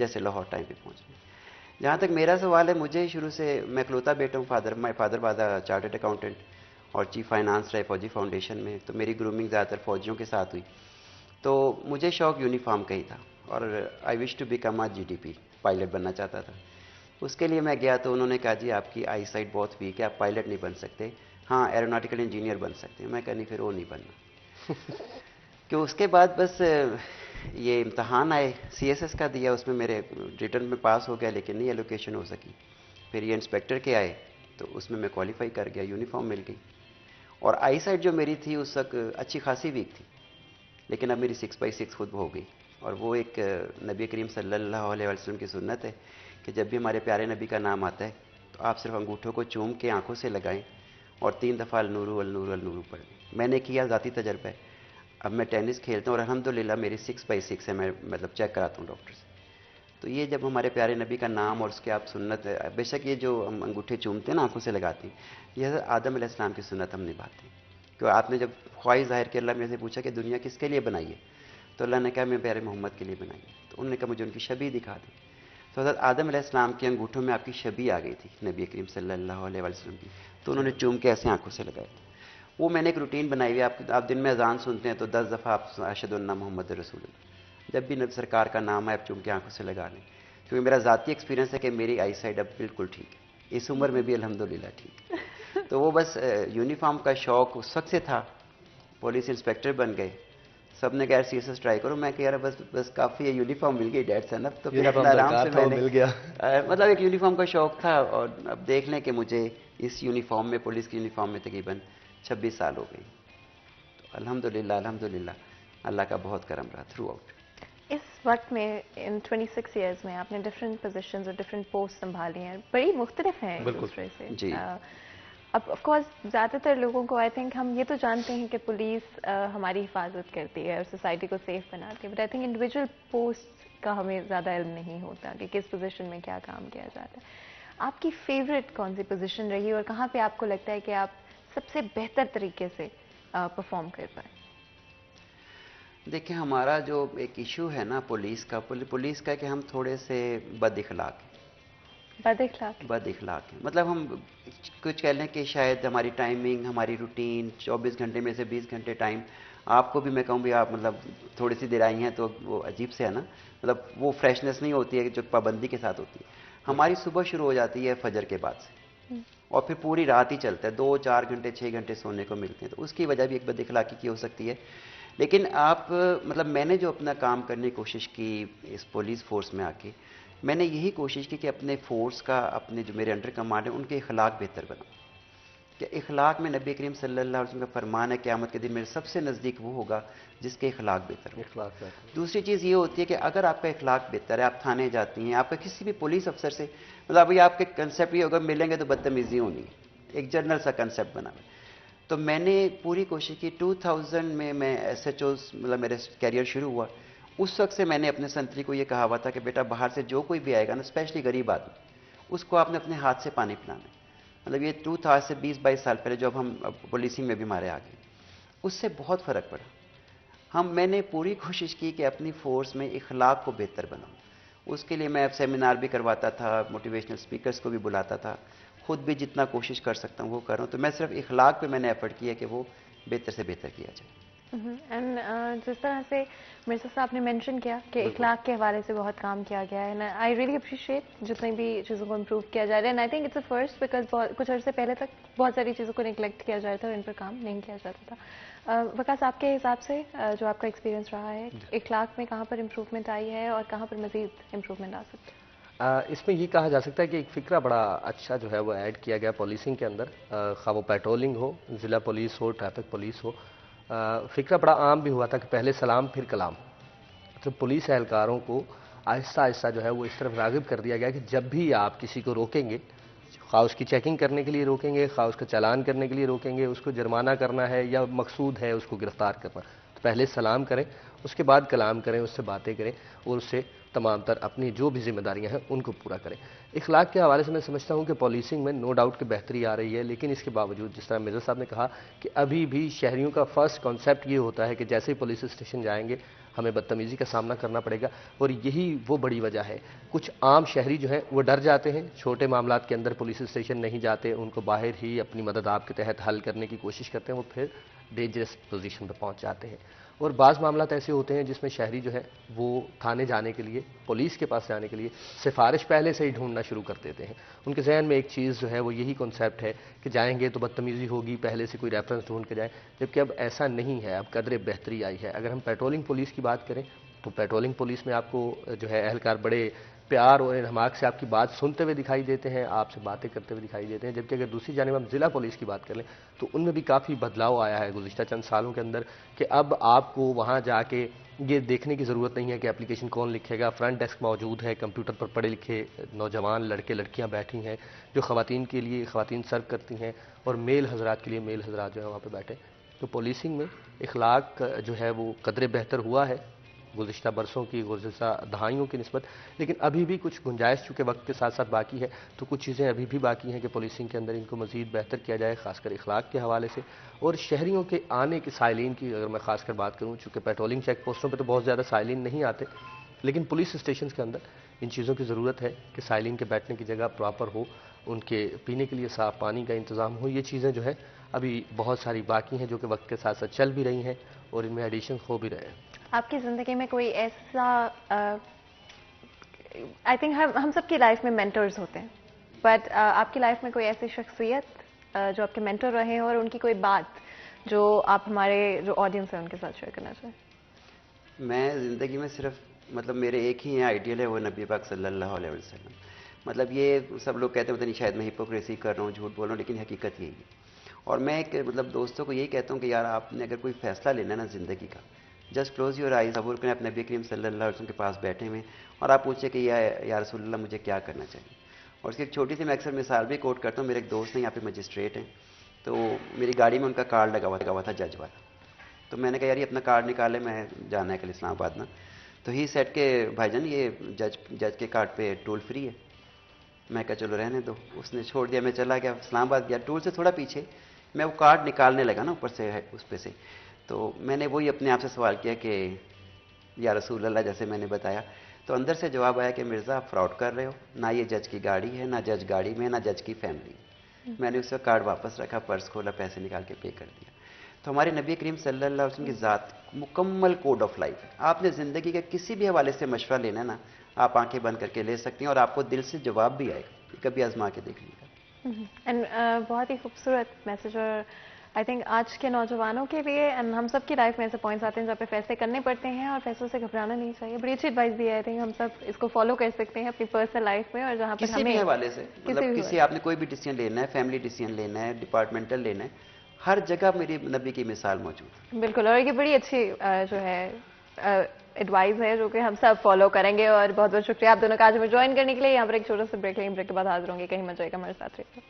Speaker 3: جیسے لاہور ٹائم پہ پہنچنا. جہاں تک میرا سوال ہے, مجھے شروع سے, میں اکلوتا بیٹا ہوں, my father was a chartered accountant اور چیف فائنانس رہے فوجی فاؤنڈیشن میں, تو میری گرومنگ زیادہ تر فوجیوں کے ساتھ ہوئی. تو مجھے شوق یونیفارم کا ہی تھا, اور I wish to become a GDP, pilot بننا چاہتا تھا. اس کے لیے میں گیا تو انہوں نے کہا جی آپ کی آئی سائٹ بہت ویک ہے, آپ پائلٹ نہیں بن سکتے, ہاں ایروناٹیکل انجینئر بن سکتے ہیں. میں کہا نہیں, پھر وہ نہیں بننا. کہ اس کے بعد بس یہ امتحان آئے, CSS کا دیا, اس میں میرے ریٹرن میں پاس ہو گیا, لیکن نہیں ایلوکیشن ہو سکی. پھر یہ انسپیکٹر کے آئے تو اس میں کوالیفائی کر گیا, یونیفارم مل گئی. اور آئی سائٹ جو میری تھی اس وقت اچھی خاصی ویک تھی, لیکن اب میری 6/6 خود ہو گئی. اور وہ ایک نبی کریم صلی اللہ علیہ وسلم کی سنت ہے کہ جب بھی ہمارے پیارے نبی کا نام آتا ہے تو آپ صرف انگوٹھوں کو چوم کے آنکھوں سے لگائیں اور 3 دفعہ النور النور النور پڑھیں. میں نے کیا, ذاتی تجربہ ہے. اب میں ٹینس کھیلتا ہوں اور الحمدللہ میری 6/6 ہے, میں مطلب چیک کراتا ہوں ڈاکٹر سے. تو یہ جب ہمارے پیارے نبی کا نام اور اس کے آپ سنت ہے, بے شک یہ جو ہم انگوٹھے چومتے ہیں نا, آنکھوں سے لگاتے ہیں, یہ حضرت آدم علیہ السلام کی سنت ہم نبھاتے ہیں. کہ آپ نے جب خواہش ظاہر کی, اللہ میں سے پوچھا کہ دنیا کس کے لیے بنائی ہے, تو اللہ نے کہا میں پیارے محمد کے لیے بنائی ہے. تو انہوں نے کہا مجھے ان کی شبیہ دکھا دیں. تو حضرت آدم علیہ السلام کے انگوٹھوں میں آپ کی شبیہ آ گئی تھی نبی کریم صلی اللہ علیہ وسلم کی, تو انہوں نے چوم کے ایسے آنکھوں سے لگائے تھے. وہ میں نے ایک روٹین بنائی ہوئی ہے. آپ دن میں اذان سنتے ہیں تو 10 دفعہ آپ اشہد ان محمد رسول اللہ, جب بھی نبی سرکار کا نام ہے آپ چوم کے آنکھوں سے لگا لیں. کیونکہ میرا ذاتی ایکسپیرینس ہے کہ میری آئی سائٹ اب بالکل ٹھیک ہے, اس عمر میں بھی الحمدللہ ٹھیک ہے. تو وہ بس یونیفارم کا شوق اس وقت سے تھا. پولیس انسپیکٹر بن گئے, سب نے کہا CSS ٹرائی کرو. میں کہ یار بس کافی ہے, یونیفارم مل گئی, ڈیٹ سن اب تو پھر آرام سے میں نے
Speaker 2: مل گیا.
Speaker 3: مطلب ایک یونیفارم کا شوق تھا. اور اب دیکھ لیں کہ مجھے اس یونیفارم میں, پولیس کی یونیفارم میں تقریباً 26 سال ہو گئی. تو الحمدللہ اللہ کا بہت کرم رہا تھرو آؤٹ.
Speaker 1: اس وقت میں ان 26 ایئرز میں آپ نے ڈفرینٹ پوزیشنز اور ڈفرینٹ پوسٹ سنبھالی ہیں, بڑی مختلف ہیں ایک دوسرے سے.
Speaker 3: جی.
Speaker 1: اب آف کورس زیادہ تر لوگوں کو آئی تھنک ہم یہ تو جانتے ہیں کہ پولیس ہماری حفاظت کرتی ہے اور سوسائٹی کو سیف بناتی ہے, but I think individual post کا ہمیں زیادہ علم نہیں ہوتا کہ کس پوزیشن میں کیا کام کیا جاتا ہے. آپ کی فیوریٹ کون سی پوزیشن رہی اور کہاں پہ آپ کو لگتا ہے کہ آپ سب سے بہتر طریقے سے پرفارم کر پائیں؟
Speaker 3: دیکھیں ہمارا جو ایک ایشو ہے نا پولیس کا کہ ہم تھوڑے سے بد اخلاق ہیں. مطلب ہم کچھ کہہ لیں کہ شاید ہماری ٹائمنگ, ہماری روٹین 24 گھنٹے میں سے 20 گھنٹے ٹائم, آپ کو بھی میں کہوں بھی آپ مطلب تھوڑی سی دیر آئی ہیں تو وہ عجیب سے ہے نا, مطلب وہ فریشنس نہیں ہوتی ہے جو پابندی کے ساتھ ہوتی ہے. ہماری صبح شروع ہو جاتی ہے فجر کے بعد سے, اور پھر پوری رات ہی چلتا ہے, 2-4 گھنٹے 6 گھنٹے سونے کو ملتے ہیں. تو اس کی وجہ بھی ایک بد اخلاقی کی ہو سکتی ہے. لیکن آپ مطلب میں نے جو اپنا کام کرنے کی کوشش کی اس پولیس فورس میں آ کے, میں نے یہی کوشش کی کہ اپنے فورس کا, اپنے جو میرے انڈر کمانڈ ہے ان کے اخلاق بہتر بناؤں. کہ اخلاق میں نبی کریم صلی اللہ علیہ وسلم کا فرمان ہے قیامت کے دن میرے سب سے نزدیک وہ ہوگا جس کے اخلاق بہتر ہو. دوسری چیز یہ ہوتی ہے کہ اگر آپ کا اخلاق بہتر ہے, آپ تھانے جاتی ہیں, آپ کا کسی بھی پولیس افسر سے مطلب ابھی آپ کے کنسیپٹ یہ ہوگا ملیں گے تو بدتمیزی ہونی ہے, ایک جنرل سا کنسیپٹ بنا ہوا. تو میں نے پوری کوشش کی. 2000 میں SHO مطلب میرے کیریئر شروع ہوا, اس وقت سے میں نے اپنے سنتری کو یہ کہا ہوا تھا کہ بیٹا باہر سے جو کوئی بھی آئے گا نا, اسپیشلی غریب آدمی, اس کو آپ نے اپنے ہاتھ سے پانی پلانا ہے. مطلب یہ 2000 سے 20-22 سال پہلے جب ہم پولیسنگ میں بھی ہمارے آ گئے, اس سے بہت فرق پڑا. میں نے پوری کوشش کی کہ اپنی فورس میں اخلاق کو بہتر بناؤں. اس کے لیے میں سیمینار بھی کرواتا تھا, موٹیویشنل اسپیکرس کو بھی بلاتا تھا, خود بھی جتنا کوشش کر سکتا ہوں وہ کر رہا ہوں. تو میں صرف اخلاق پہ میں نے ایفرٹ کیا کہ وہ بہتر سے بہتر کیا جائے.
Speaker 1: اینڈ جس طرح سے مرزا صاحب نے مینشن کیا کہ اخلاق کے حوالے سے بہت کام کیا گیا ہے, آئی ریئلی اپریشیٹ جتنی بھی چیزوں کو امپروو کیا جا رہا ہے. And I think it's a first because کچھ عرصے پہلے تک بہت ساری چیزوں کو نگلیکٹ کیا جاتا تھا اور ان پر کام نہیں کیا جاتا تھا. وقاص آپ کے حساب سے جو آپ کا ایکسپیرینس رہا ہے, اخلاق میں کہاں پر امپروومنٹ آئی ہے اور کہاں پر مزید امپروومنٹ آ سکتی ہے؟
Speaker 2: اس میں یہ کہا جا سکتا ہے کہ ایک فکرہ بڑا اچھا جو ہے وہ ایڈ کیا گیا پولیسنگ کے اندر, خواہ وہ پیٹرولنگ ہو, ضلع پولیس ہو, ٹریفک پولیس ہو. فکرہ بڑا عام بھی ہوا تھا کہ پہلے سلام پھر کلام. تو پولیس اہلکاروں کو آہستہ آہستہ جو ہے وہ اس طرف راغب کر دیا گیا کہ جب بھی آپ کسی کو روکیں گے, خواہ اس کی چیکنگ کرنے کے لیے روکیں گے, خواہ اس کا چالان کرنے کے لیے روکیں گے, اس کو جرمانہ کرنا ہے یا مقصود ہے اس کو گرفتار کرنا, تو پہلے سلام کریں, اس کے بعد کلام کریں, اس سے باتیں کریں اور اس سے تمام تر اپنی جو بھی ذمہ داریاں ہیں ان کو پورا کریں. اخلاق کے حوالے سے میں سمجھتا ہوں کہ پولیسنگ میں نو ڈاؤٹ کہ بہتری آ رہی ہے, لیکن اس کے باوجود جس طرح مرزا صاحب نے کہا کہ ابھی بھی شہریوں کا فرسٹ کانسیپٹ یہ ہوتا ہے کہ جیسے ہی پولیس اسٹیشن جائیں گے ہمیں بدتمیزی کا سامنا کرنا پڑے گا، اور یہی وہ بڑی وجہ ہے۔ کچھ عام شہری جو ہیں وہ ڈر جاتے ہیں، چھوٹے معاملات کے اندر پولیس اسٹیشن نہیں جاتے، ان کو باہر ہی اپنی مدد آپ کے تحت حل کرنے کی کوشش کرتے ہیں، وہ پھر ڈینجرس پوزیشن پہ پہنچ جاتے ہیں۔ اور بعض معاملات ایسے ہوتے ہیں جس میں شہری جو ہے وہ تھانے جانے کے لیے، پولیس کے پاس جانے کے لیے سفارش پہلے سے ہی ڈھونڈنا شروع کر دیتے ہیں۔ ان کے ذہن میں ایک چیز جو ہے وہ یہی کنسیپٹ ہے کہ جائیں گے تو بدتمیزی ہوگی، پہلے سے کوئی ریفرنس ڈھونڈ کے جائیں، جبکہ اب ایسا نہیں ہے، اب قدر بہتری آئی ہے۔ اگر ہم پیٹرولنگ پولیس کی بات کریں تو پیٹرولنگ پولیس میں آپ کو جو ہے اہلکار بڑے پیار اور انہماک سے آپ کی بات سنتے ہوئے دکھائی دیتے ہیں، آپ سے باتیں کرتے ہوئے دکھائی دیتے ہیں، جبکہ اگر دوسری جانب ہم ضلع پولیس کی بات کر لیں تو ان میں بھی کافی بدلاؤ آیا ہے گزشتہ چند سالوں کے اندر، کہ اب آپ کو وہاں جا کے یہ دیکھنے کی ضرورت نہیں ہے کہ اپلیکیشن کون لکھے گا، فرنٹ ڈیسک موجود ہے، کمپیوٹر پر پڑھے لکھے نوجوان لڑکے لڑکیاں بیٹھی ہیں جو خواتین کے لیے خواتین سرو کرتی ہیں، اور میل حضرات کے لیے میل حضرات جو ہیں وہاں پہ بیٹھے۔ تو پولیسنگ میں اخلاق جو ہے وہ قدرے بہتر ہوا ہے گزشتہ برسوں کی، گزشتہ دہائیوں کی نسبت، لیکن ابھی بھی کچھ گنجائش چونکہ وقت کے ساتھ ساتھ باقی ہے، تو کچھ چیزیں ابھی بھی باقی ہیں کہ پولیسنگ کے اندر ان کو مزید بہتر کیا جائے، خاص کر اخلاق کے حوالے سے۔ اور شہریوں کے آنے کے سائلین کی اگر میں خاص کر بات کروں، چونکہ پیٹرولنگ چیک پوسٹوں پہ تو بہت زیادہ سائلین نہیں آتے، لیکن پولیس اسٹیشنز کے اندر ان چیزوں کی ضرورت ہے کہ سائلین کے بیٹھنے کی جگہ پراپر ہو، ان کے پینے کے لیے صاف پانی کا انتظام ہو۔ یہ چیزیں جو ہے ابھی بہت ساری باقی ہیں جو کہ وقت کے ساتھ ساتھ چل بھی رہی ہیں اور ان میں ایڈیشن ہو بھی رہے ہیں۔
Speaker 1: آپ کی زندگی میں کوئی ایسا آئی تھنک ہم سب کی لائف میں مینٹرز ہوتے ہیں، بٹ آپ کی لائف میں کوئی ایسی شخصیت جو آپ کے مینٹر رہے ہیں اور ان کی کوئی بات جو آپ ہمارے جو آڈینس ہے ان کے ساتھ شیئر کرنا چاہیں؟
Speaker 3: میں زندگی میں صرف مطلب میرے ایک ہی آئیڈیل ہے، وہ نبی پاک صلی اللہ علیہ وسلم۔ مطلب یہ سب لوگ کہتے ہیں پتہ نہیں شاید میں ہپوکریسی کر رہا ہوں، جھوٹ بول رہا ہوں، لیکن حقیقت یہی ہے۔ اور میں ایک مطلب دوستوں کو یہی کہتا ہوں کہ یار آپ نے اگر کوئی فیصلہ لینا ہے نا زندگی کا، جسٹ کلوز یور آئیز، تصور کریں اپنے نبی کریم صلی اللہ علیہ وسلم کے پاس بیٹھے ہوئے اور آپ پوچھیں کہ یا رسول اللہ مجھے کیا کرنا چاہیے۔ اور اس کی ایک چھوٹی سی میں اکثر مثال بھی کوٹ کرتا ہوں۔ میرے ایک دوست ہیں یہاں پہ مجسٹریٹ ہیں، تو میری گاڑی میں ان کا کارڈ لگا ہوا تھا جج والا، تو میں نے کہا یار یہ اپنا کارڈ نکالے، میں جانا ہے کل اسلام آباد نا۔ تو ہی سیٹ کے بھائی جان یہ جج کے کارڈ پہ ٹول فری ہے۔ میں کہا چلو رہنے دو، اس نے چھوڑ دیا، میں چلا گیا اسلام آباد گیا، ٹول سے تھوڑا پیچھے میں وہ کارڈ نکالنے لگا نا اوپر سے اس پہ سے، تو میں نے وہی اپنے آپ سے سوال کیا کہ یا رسول اللہ جیسے میں نے بتایا، تو اندر سے جواب آیا کہ مرزا آپ فراڈ کر رہے ہو، نہ یہ جج کی گاڑی ہے، نہ جج گاڑی میں، نہ جج کی فیملی۔ میں نے اس کا کارڈ واپس رکھا، پرس کھولا، پیسے نکال کے پے کر دیا۔ تو ہمارے نبی کریم صلی اللہ علیہ وسلم کی ذات مکمل کوڈ آف لائف ہے۔ آپ نے زندگی کے کسی بھی حوالے سے مشورہ لینا ہے نا، آپ آنکھیں بند کر کے لے سکتے ہیں اور آپ کو دل سے جواب بھی آئے گا، کبھی آزما کے دیکھ لیجیے گا۔
Speaker 1: اینڈ بہت ہی خوبصورت میسج، اور آئی تھنک آج کے نوجوانوں کے لیے اینڈ ہم سب کی لائف میں ایسے پوائنٹس آتے ہیں جہاں پہ فیصلے کرنے پڑتے ہیں اور فیصلوں سے گھبرانا نہیں چاہیے۔ بڑی اچھی ایڈوائس دی ہے، آئی تھنک ہم سب اس کو فالو کر سکتے ہیں اپنی پرسنل لائف میں، اور جہاں پر
Speaker 3: کسی بھی حوالے سے مطلب کسی آپ نے کوئی بھی ڈیسیژن لینا ہے، فیملی ڈیسیژن لینا ہے، ڈپارٹمنٹل لینا ہے، ہر جگہ میری نبی کی مثال موجود ہے۔
Speaker 1: بالکل، اور یہ بڑی اچھی جو ہے ایڈوائز ہے جو کہ ہم سب فالو کریں گے۔ اور بہت بہت شکریہ آپ دونوں کا آج ہمیں جوائن کرنے کے لیے۔ یہاں پر ایک چھوٹا سا بریک لیں گے، بریک کے بعد حاضر ہوں گے، کہیں مت جائے گا، ہمارے ساتھ رہیے۔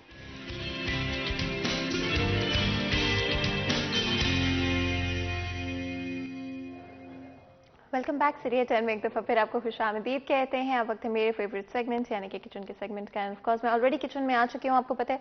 Speaker 1: ویلکم بیک سیریل 10 میں ایک دفعہ پھر آپ کو خوش آمدید کہتے ہیں۔ اب وقت ہے میرے فیوریٹ سیگمنٹ یعنی کہ کچن کے سیگمنٹ کا، آف کورس میں آلریڈی کچن میں آ چکی ہوں۔ آپ کو پتہ ہے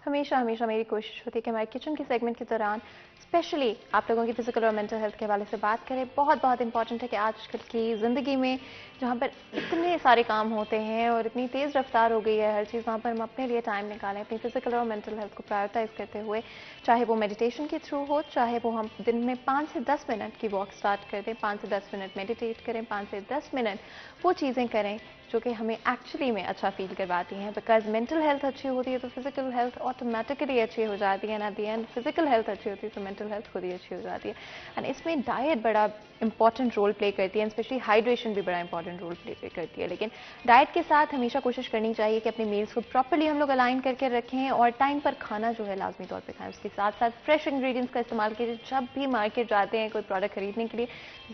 Speaker 1: ہمیشہ میری کوشش ہوتی ہے کہ ہمارے کچن کے سیگمنٹ کے دوران اسپیشلی آپ لوگوں کی فزیکل اور مینٹل ہیلتھ کے حوالے سے بات کریں۔ بہت امپورٹنٹ ہے کہ آج کل کی زندگی میں جہاں پر اتنے سارے کام ہوتے ہیں اور اتنی تیز رفتار ہو گئی ہے ہر چیز، وہاں پر ہم اپنے لیے ٹائم نکالیں اپنی فزیکل اور مینٹل ہیلتھ کو پرائیورٹائز کرتے ہوئے، چاہے وہ میڈیٹیشن کے تھرو ہو، چاہے وہ ہم دن میں 5 سے 10 منٹ کی واک سٹارٹ کر دیں، 5 سے 10 منٹ میڈیٹیٹ کریں، 5 سے 10 منٹ وہ چیزیں کریں جو کہ ہمیں ایکچولی میں اچھا فیل کرواتی ہیں، بیکاز مینٹل ہیلتھ اچھی ہوتی ہے تو فزیکل ہیلتھ آٹومیٹکلی اچھی ہو جاتی ہے، at the end physical health اچھی ہوتی ہے تو مینٹل ہیلتھ خود ہی اچھی ہو جاتی ہے۔ اینڈ اس میں ڈائٹ بڑا امپورٹنٹ رول پلے کرتی ہے، اسپیشلی ہائیڈریشن بھی بڑا امپورٹنٹ رول پلے کرتی ہے، لیکن ڈائٹ کے ساتھ ہمیشہ کوشش کرنی چاہیے کہ اپنے میلز کو پراپرلی ہم لوگ الائن کر کے رکھیں اور ٹائم پر کھانا جو ہے لازمی طور پہ کھائیں۔ اس کے ساتھ ساتھ فریش انگریڈینٹس کا استعمال کیجیے، جب بھی مارکیٹ جاتے ہیں کوئی پروڈکٹ خریدنے کے لیے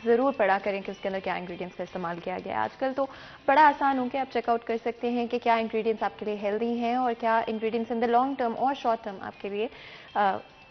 Speaker 1: ضرور پڑھا کریں کہ اس کے اندر کیا انگریڈینٹس کا استعمال کیا گیا ہے۔ آج کل تو بڑا آسان ہو کہ آپ چیک آؤٹ کر سکتے ہیں کہ کیا انگریڈینٹس آپ کے لیے ہیلدی ہیں اور کیا ingredients in the long term اور شارٹ ٹرم آپ کے لیے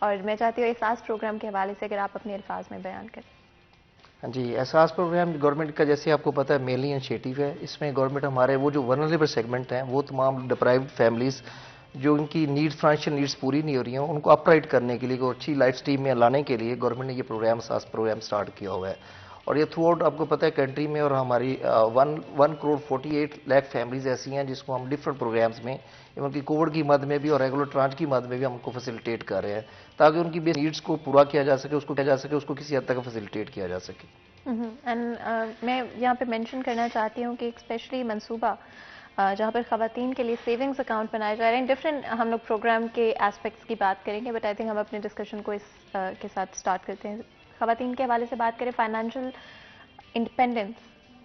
Speaker 1: اور میں چاہتی ہوں احساس پروگرام کے حوالے سے اگر آپ اپنے الفاظ میں بیان کریں.
Speaker 2: ہاں جی، احساس پروگرام گورنمنٹ کا جیسے آپ کو پتہ ہے مینلی انیشیٹو ہے. اس میں گورنمنٹ ہمارے وہ جو ولنریبل سیگمنٹ ہیں وہ تمام ڈپرائیوڈ فیملیز جو ان کی فائنینشیل نیڈس پوری نہیں ہو رہی ہیں ان کو اپ رائٹ کرنے کے لیے اچھی لائف سٹریم میں لانے کے لیے گورنمنٹ نے یہ پروگرام احساس پروگرام سٹارٹ کیا ہوا ہے. اور یہ تھرو آؤٹ آپ کو پتہ ہے کنٹری میں اور ہماری 1.48 کروڑ فیملیز ایسی ہیں جس کو ہم ڈفرنٹ پروگرامز میں ان کی کووڈ کی مد میں بھی اور ریگولر ٹرانچ کی مد میں بھی ہم کو فیسیلیٹیٹ کر رہے ہیں تاکہ ان کی نیڈس کو پورا کیا جا سکے، اس کو کسی حد تک فیسیلیٹیٹ کیا جا سکے.
Speaker 1: میں یہاں پہ مینشن کرنا چاہتی ہوں کہ ایک اسپیشلی منصوبہ جہاں پر خواتین کے لیے سیونگز اکاؤنٹ بنائے جا رہے ہیں. ڈفرینٹ ہم لوگ پروگرام کے اسپیکٹس کی بات کریں گے، بٹ آئی تھنک ہم اپنے ڈسکشن کو اس کے ساتھ سٹارٹ کرتے ہیں. خواتین کے حوالے سے بات کریں، فائنینشیل انڈیپینڈنس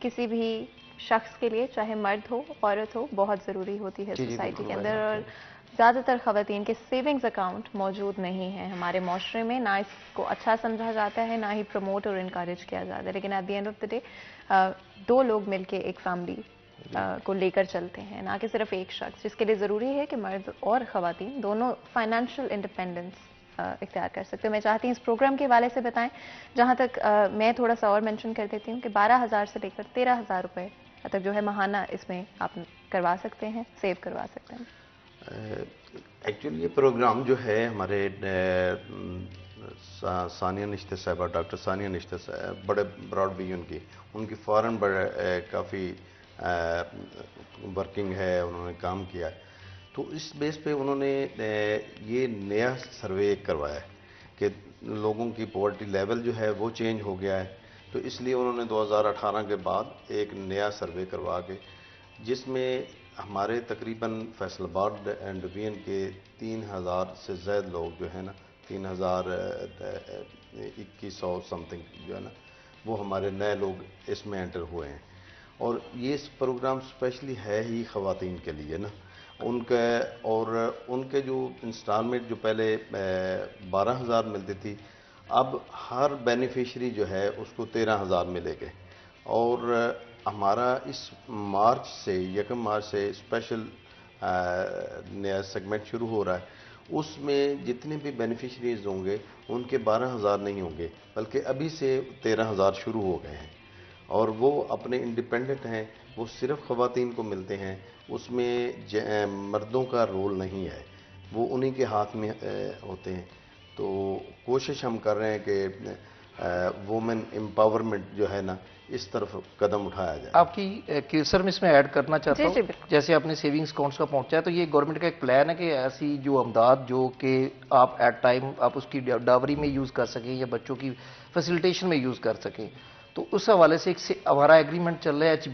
Speaker 1: کسی بھی شخص کے لیے چاہے مرد ہو عورت ہو بہت ضروری ہوتی ہے سوسائٹی کے اندر. اور زیادہ تر خواتین کے سیونگز اکاؤنٹ موجود نہیں ہیں ہمارے معاشرے میں، نہ اس کو اچھا سمجھا جاتا ہے نہ ہی پروموٹ اور انکریج کیا جاتا ہے. لیکن at the end of the day دو لوگ مل کے ایک فیملی کو لے کر چلتے ہیں، نہ کہ صرف ایک شخص، جس کے لیے ضروری ہے کہ مرد اور خواتین دونوں فائنینشیل انڈیپینڈنس اختیار کر سکتے ہیں. میں چاہتی ہوں اس پروگرام کے حوالے سے بتائیں. جہاں تک میں تھوڑا سا اور مینشن کر دیتی ہوں کہ 12,000 سے لے کر 13,000 روپے تک جو ہے ماہانہ اس میں آپ کروا سکتے ہیں، سیو کروا سکتے ہیں.
Speaker 4: ایکچولی یہ پروگرام جو ہے ہمارے ثانیہ نشتر صاحبہ، ڈاکٹر ثانیہ نشتر صاحب بڑے براڈ بھی ان کی فارن بڑے کافی ورکنگ ہے، انہوں نے کام کیا ہے. تو اس بیس پہ انہوں نے یہ نیا سروے کروایا ہے کہ لوگوں کی پاورٹی لیول جو ہے وہ چینج ہو گیا ہے. تو اس لیے انہوں نے 2018 کے بعد ایک نیا سروے کروا کے جس میں ہمارے تقریباً فیصل آباد اینڈ ڈویژن کے 3,000 سے زائد لوگ جو ہے نا، 3,2100 سم تھنگ جو ہے نا، وہ ہمارے نئے لوگ اس میں انٹر ہوئے ہیں. اور یہ پروگرام اسپیشلی ہے ہی خواتین کے لیے نا. ان کے جو انسٹالمنٹ جو پہلے 12,000 ملتی تھی، اب ہر بینیفیشری جو ہے اس کو 13,000 ملے گے. اور ہمارا اس مارچ سے 1 مارچ سے اسپیشل نیا سیگمنٹ شروع ہو رہا ہے. اس میں جتنے بھی بینیفیشریز ہوں گے ان کے 12,000 نہیں ہوں گے، بلکہ ابھی سے 13,000 شروع ہو گئے ہیں. اور وہ اپنے انڈیپینڈنٹ ہیں، وہ صرف خواتین کو ملتے ہیں. اس میں مردوں کا رول نہیں ہے، وہ انہی کے ہاتھ میں ہوتے ہیں. تو کوشش ہم کر رہے ہیں کہ وومن امپاورمنٹ جو ہے نا اس طرف قدم اٹھایا جائے.
Speaker 2: آپ کی سر میں اس میں ایڈ کرنا چاہتا ہوں، جیسے آپ نے سیونگز اکاؤنٹس کا پہنچا ہے تو یہ گورنمنٹ کا ایک پلان ہے کہ ایسی جو امداد جو کہ آپ ایٹ ٹائم آپ اس کی ڈاوری میں یوز کر سکیں یا بچوں کی فیسیلیٹیشن میں یوز کر سکیں. تو اس حوالے سے ہمارا ایگریمنٹ چل رہا ہے ایچ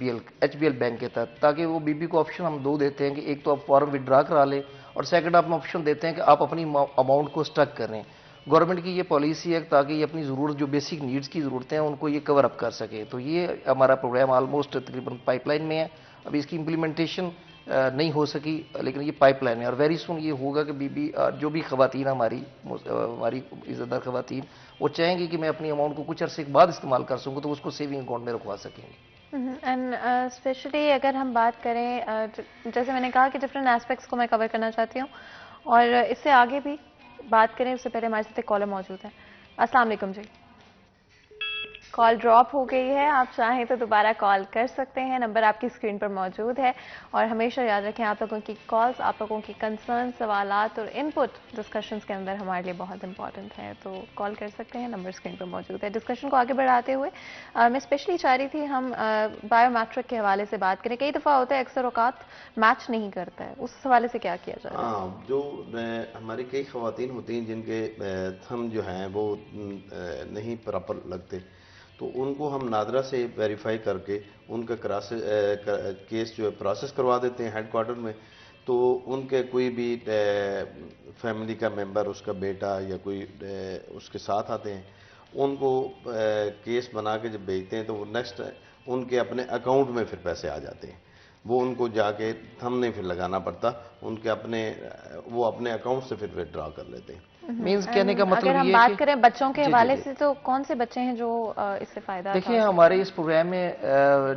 Speaker 2: بی ایل بینک کے تحت، تاکہ وہ بی کو آپشن ہم دو دیتے ہیں کہ ایک تو آپ فارم وڈرا کرا لیں اور سیکنڈ آپ آپشن دیتے ہیں کہ آپ اپنی اماؤنٹ کو اسٹک کریں. گورنمنٹ کی یہ پالیسی ہے تاکہ یہ اپنی ضرورت جو بیسک نیڈز کی ضرورتیں ہیں ان کو یہ کور اپ کر سکے. تو یہ ہمارا پروگرام آلموسٹ تقریباً پائپ لائن میں ہے. ابھی اس کی امپلیمنٹیشن نہیں ہو سکی لیکن یہ پائپ لائن ہے اور ویری سون یہ ہوگا کہ جو بھی خواتین ہماری عزت دار خواتین وہ چاہیں گی کہ میں اپنی اماؤنٹ کو کچھ عرصے کے بعد استعمال کر سکوں تو اس کو سیونگ اکاؤنٹ میں رکھوا سکیں گے.
Speaker 1: اینڈ اسپیشلی اگر ہم بات کریں جیسے میں نے کہا کہ ڈفرینٹ ایسپیکٹس کو میں کور کرنا چاہتی ہوں اور اس سے آگے بھی بات کریں اس سے پہلے ہمارے ساتھ ایک کالر موجود ہے. السلام علیکم جی. کال ڈراپ ہو گئی ہے، آپ چاہیں تو دوبارہ کال کر سکتے ہیں، نمبر آپ کی اسکرین پر موجود ہے. اور ہمیشہ یاد رکھیں آپ لوگوں کی کالز، آپ لوگوں کی کنسرن، سوالات اور ان پٹ ڈسکشنز کے اندر ہمارے لیے بہت امپورٹنٹ ہے. تو کال کر سکتے ہیں، نمبر اسکرین پر موجود ہے. ڈسکشن کو آگے بڑھاتے ہوئے میں اسپیشلی چاہ رہی تھی ہم بایو میٹرک کے حوالے سے بات کریں. کئی دفعہ ہوتا ہے اکثر اوقات میچ نہیں کرتا ہے، اس حوالے سے کیا کیا جائے؟
Speaker 4: ہاں، جو ہماری کئی خواتین ہوتی ہیں جن کے تھم جو ہیں وہ نہیں پراپر لگتے، تو ان کو ہم نادرا سے ویریفائی کر کے ان کا کیس جو ہے پروسیس کروا دیتے ہیں ہیڈ کوارٹر میں. تو ان کے کوئی بھی فیملی کا ممبر، اس کا بیٹا یا کوئی اس کے ساتھ آتے ہیں، ان کو کیس بنا کے جب بھیجتے ہیں تو وہ نیکسٹ ان کے اپنے اکاؤنٹ میں پھر پیسے آ جاتے ہیں. وہ ان کو جا کے تھم نہیں پھر لگانا پڑتا، ان کے وہ اپنے اکاؤنٹ سے پھر وڈرا کر لیتے ہیں.
Speaker 2: مینز کہنے کا مطلب
Speaker 1: اگر ہم
Speaker 2: یہ
Speaker 1: بات کریں بچوں کے حوالے سے تو کون سے بچے ہیں جو اس سے فائدہ؟
Speaker 2: دیکھیں ہمارے اس پروگرام میں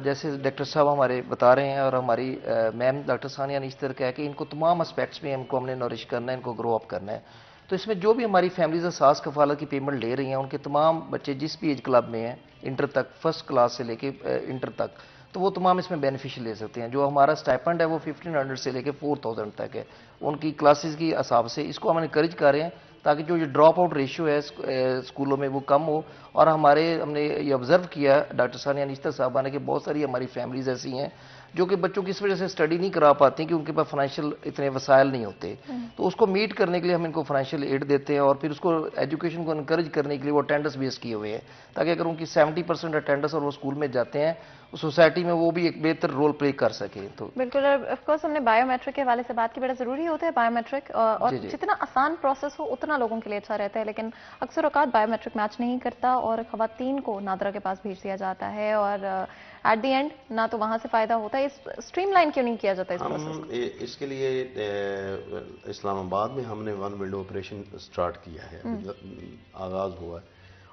Speaker 2: جیسے ڈاکٹر صاحب ہمارے بتا رہے ہیں اور ہماری میم ڈاکٹر ثانیہ نشتر کہہ کہ ان کو تمام اسپیکٹس میں ہم نے نورش کرنا ہے، ان کو گرو اپ کرنا ہے. تو اس میں جو بھی ہماری فیملیز اساس کفالت کی پیمنٹ لے رہی ہیں ان کے تمام بچے جس بھی ایج کلب میں ہیں انٹر تک، فرسٹ کلاس سے لے کے انٹر تک، تو وہ تمام اس میں بینیفیشل لے سکتے ہیں. جو ہمارا اسٹائپنڈ ہے وہ 1500 سے لے کے 4000 تک ہے ان کی کلاسز کی حساب سے. اس کو ہم انکریج کر رہے ہیں تاکہ جو یہ ڈراپ آؤٹ ریشیو ہے اسکولوں میں وہ کم ہو. اور ہم نے یہ آبزرو کیا ڈاکٹر ثانیہ نشتر صاحبہ نے کہ بہت ساری ہماری فیملیز ایسی ہیں جو کہ بچوں کی اس وجہ سے اسٹڈی نہیں کرا پاتی کہ ان کے پاس فائنینشیل اتنے وسائل نہیں ہوتے. تو اس کو میٹ کرنے کے لیے ہم ان کو فائنینشیل ایڈ دیتے ہیں اور پھر اس کو ایجوکیشن کو انکریج کرنے کے لیے وہ اٹینڈنس بیس کیے ہوئے ہیں تاکہ اگر ان کی 70% اٹینڈنس اور وہ اسکول میں جاتے ہیں سوسائٹی میں وہ بھی ایک بہتر رول پلے کر سکیں. تو
Speaker 1: بالکل، اور آف کورس ہم نے بایو میٹرک کے حوالے سے بات کی، بڑا ضروری ہوتا ہے بایو میٹرک، اور جتنا آسان پروسیس ہو اتنا لوگوں کے لیے اچھا رہتا ہے، لیکن اکثر اوقات بایو میٹرک میچ نہیں کرتا اور خواتین کو نادرا کے پاس بھیج دیا جاتا ہے اور ایٹ دی اینڈ نہ تو وہاں سے فائدہ ہوتا ہے. اسٹریم لائن کیوں نہیں کیا جاتا اس پروسیس؟
Speaker 4: اس کے لیے اسلام آباد میں ہم نے ون ونڈو آپریشن سٹارٹ کیا ہے، آغاز ہوا ہے،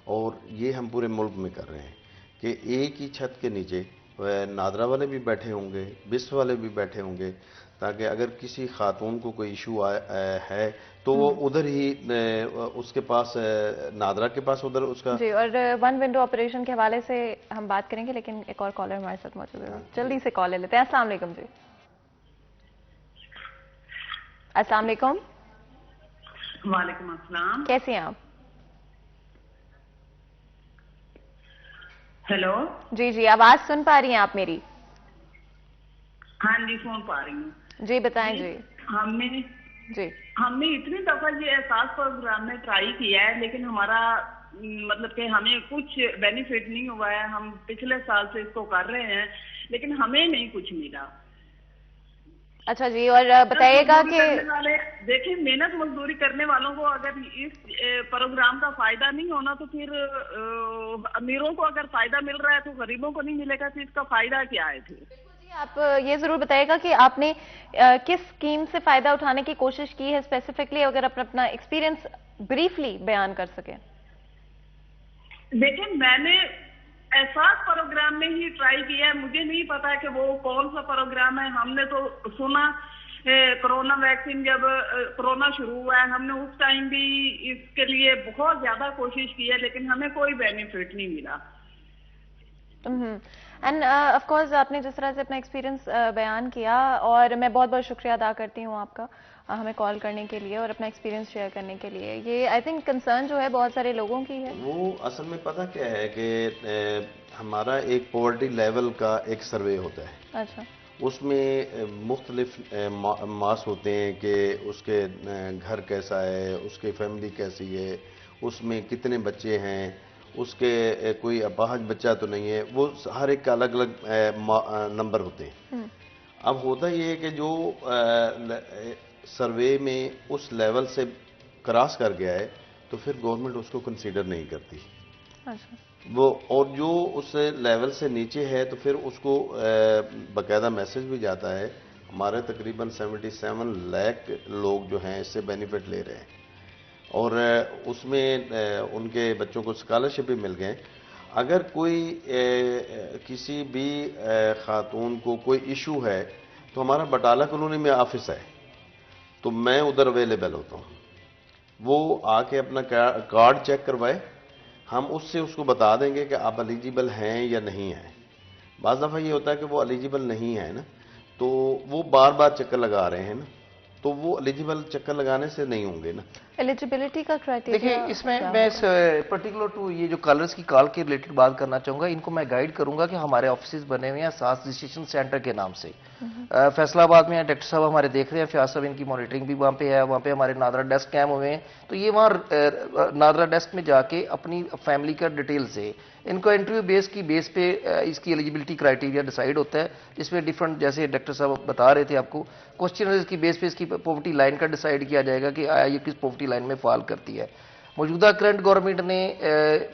Speaker 4: اور یہ ہم پورے ملک میں کر رہے ہیں کہ ایک ہی چھت کے نیچے نادرا والے بھی بیٹھے ہوں گے، بسٹ والے بھی بیٹھے ہوں گے، تاکہ اگر کسی خاتون کو کوئی ایشو ہے تو وہ ادھر ہی اس کے پاس نادرا کے پاس ادھر اس کا.
Speaker 1: جی، اور ون ونڈو آپریشن کے حوالے سے ہم بات کریں گے، لیکن ایک اور کالر ہمارے ساتھ موجود ہے، جلدی سے کال لے لیتے ہیں. السلام علیکم جی. السلام علیکم.
Speaker 5: وعلیکم السلام.
Speaker 1: کیسی ہیں آپ؟
Speaker 5: ہیلو.
Speaker 1: جی جی، آواز سن پا رہی ہیں آپ میری؟
Speaker 5: ہاں جی، سن پا رہی ہوں.
Speaker 1: جی بتائیں. جی
Speaker 5: ہم نے اتنی دفعہ یہ احساس پروگرام میں ٹرائی کیا ہے، لیکن ہمارا مطلب کہ ہمیں کچھ بینیفٹ نہیں ہوا ہے. ہم پچھلے سال سے اس کو کر رہے ہیں لیکن ہمیں نہیں کچھ ملا.
Speaker 1: اچھا جی، اور بتائیے گا کہ
Speaker 5: دیکھیں محنت مزدوری کرنے والوں کو اگر اس پروگرام کا فائدہ نہیں ہونا تو پھر امیروں کو اگر فائدہ مل رہا ہے تو غریبوں کو نہیں ملے گا، تو اس کا فائدہ کیا ہے پھر؟
Speaker 1: آپ یہ ضرور بتائیے گا کہ آپ نے کس اسکیم سے فائدہ اٹھانے کی کوشش کی ہے اسپیسیفکلی، اگر اپنا ایکسپیرینس بریفلی بیان کر سکیں.
Speaker 5: دیکھیں میں نے احساس پروگرام میں ہی ٹرائی کیا ہے، مجھے نہیں پتا کہ وہ کون سا پروگرام ہے. ہم نے تو سنا کرونا ویکسین، جب کرونا شروع ہوا ہے ہم نے اس ٹائم بھی اس کے لیے بہت زیادہ کوشش کی ہے لیکن ہمیں کوئی بینیفٹ نہیں ملا.
Speaker 1: اینڈ آف کورس آپ نے جس طرح سے اپنا ایکسپیرینس بیان کیا، اور میں بہت بہت شکریہ ادا کرتی ہوں آپ کا ہمیں کال کرنے کے لیے اور اپنا ایکسپیرینس شیئر کرنے کے لیے. یہ آئی تھنک کنسرن جو ہے بہت سارے لوگوں کی ہے.
Speaker 4: وہ اصل میں پتہ کیا ہے کہ ہمارا ایک پاورٹی لیول کا ایک سروے ہوتا ہے.
Speaker 1: اچھا.
Speaker 4: اس میں مختلف ماس ہوتے ہیں کہ اس کے گھر کیسا ہے، اس کی فیملی کیسی ہے، اس میں کتنے بچے ہیں، اس کے کوئی اپاہج بچہ تو نہیں ہے. وہ ہر ایک کا الگ الگ نمبر ہوتے ہیں. اب ہوتا یہ ہے کہ جو سروے میں اس لیول سے کراس کر گیا ہے تو پھر گورنمنٹ اس کو کنسیڈر نہیں کرتی. وہ اور جو اس لیول سے نیچے ہے تو پھر اس کو باقاعدہ میسج بھی جاتا ہے. ہمارے تقریباً 77 لاکھ لوگ جو ہیں اس سے بینیفٹ لے رہے ہیں اور اس میں ان کے بچوں کو اسکالرشپ بھی مل گئے. اگر کوئی کسی بھی خاتون کو کوئی ایشو ہے تو ہمارا بٹالہ کالونی میں آفس ہے تو میں ادھر اویلیبل ہوتا ہوں. وہ آ کے اپنا کارڈ چیک کروائے، ہم اس سے اس کو بتا دیں گے کہ آپ ایلیجیبل ہیں یا نہیں ہیں. بعض دفعہ یہ ہوتا ہے کہ وہ ایلیجیبل نہیں ہے نا، تو وہ بار بار چکر لگا رہے ہیں نا، تو وہ ایلیجیبل چکر لگانے سے نہیں ہوں گے نا.
Speaker 1: ایلیجیبلٹی کا کرائٹیریا
Speaker 2: دیکھیں اس میں پرٹیکولر ٹو یہ جو کالرز کی کال کے ریلیٹڈ بات کرنا چاہوں گا. ان کو میں گائیڈ کروں گا کہ ہمارے آفیسز بنے ہوئے ہیں ساس رجسٹریشن سینٹر کے نام سے. فیصلہ آباد میں ڈاکٹر صاحب ہمارے دیکھ رہے ہیں، فیاض صاحب ان کی مانیٹرنگ بھی وہاں پہ ہے. وہاں پہ ہمارے نادرا ڈیسک قائم ہوئے ہیں، تو یہ وہاں نادرا ڈیسک میں جا کے اپنی فیملی کا ڈیٹیل سے ان کو انٹرویو بیس پہ اس کی ایلیجیبلٹی کرائٹیریا ڈیسائیڈ ہوتا ہے، جس میں ڈفرنٹ جیسے ڈاکٹر صاحب بتا رہے تھے آپ کو کوسچنرز کی بیس پہ اس کی پاورٹی لائن کا ڈیسائیڈ کیا جائے گا کہ آیا یہ کس پاورٹی لائن میں فال کرتی ہے. موجودہ کرنٹ گورنمنٹ نے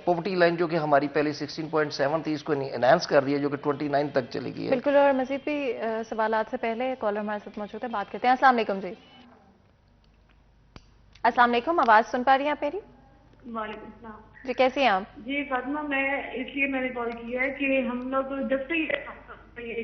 Speaker 2: پاورٹی لائن جو کہ ہماری پہلے 16.7 تھی اس کو انہانس کر رہی ہے جو کہ 29 تک چلی گئی ہے.
Speaker 1: بالکل، اور مزید بھی سوالات سے پہلے کالر ہمارے ساتھ موجود ہے، بات کرتے ہیں. السلام علیکم جی. السلام علیکم، آواز سن پا رہی ہیں آپ میری؟
Speaker 5: وعلیکم السلام.
Speaker 1: جی کیسی ہیں آپ؟
Speaker 5: جی فاطمہ، میں اس لیے میں نے کال کیا ہے کہ ہم لوگ جب سے یہ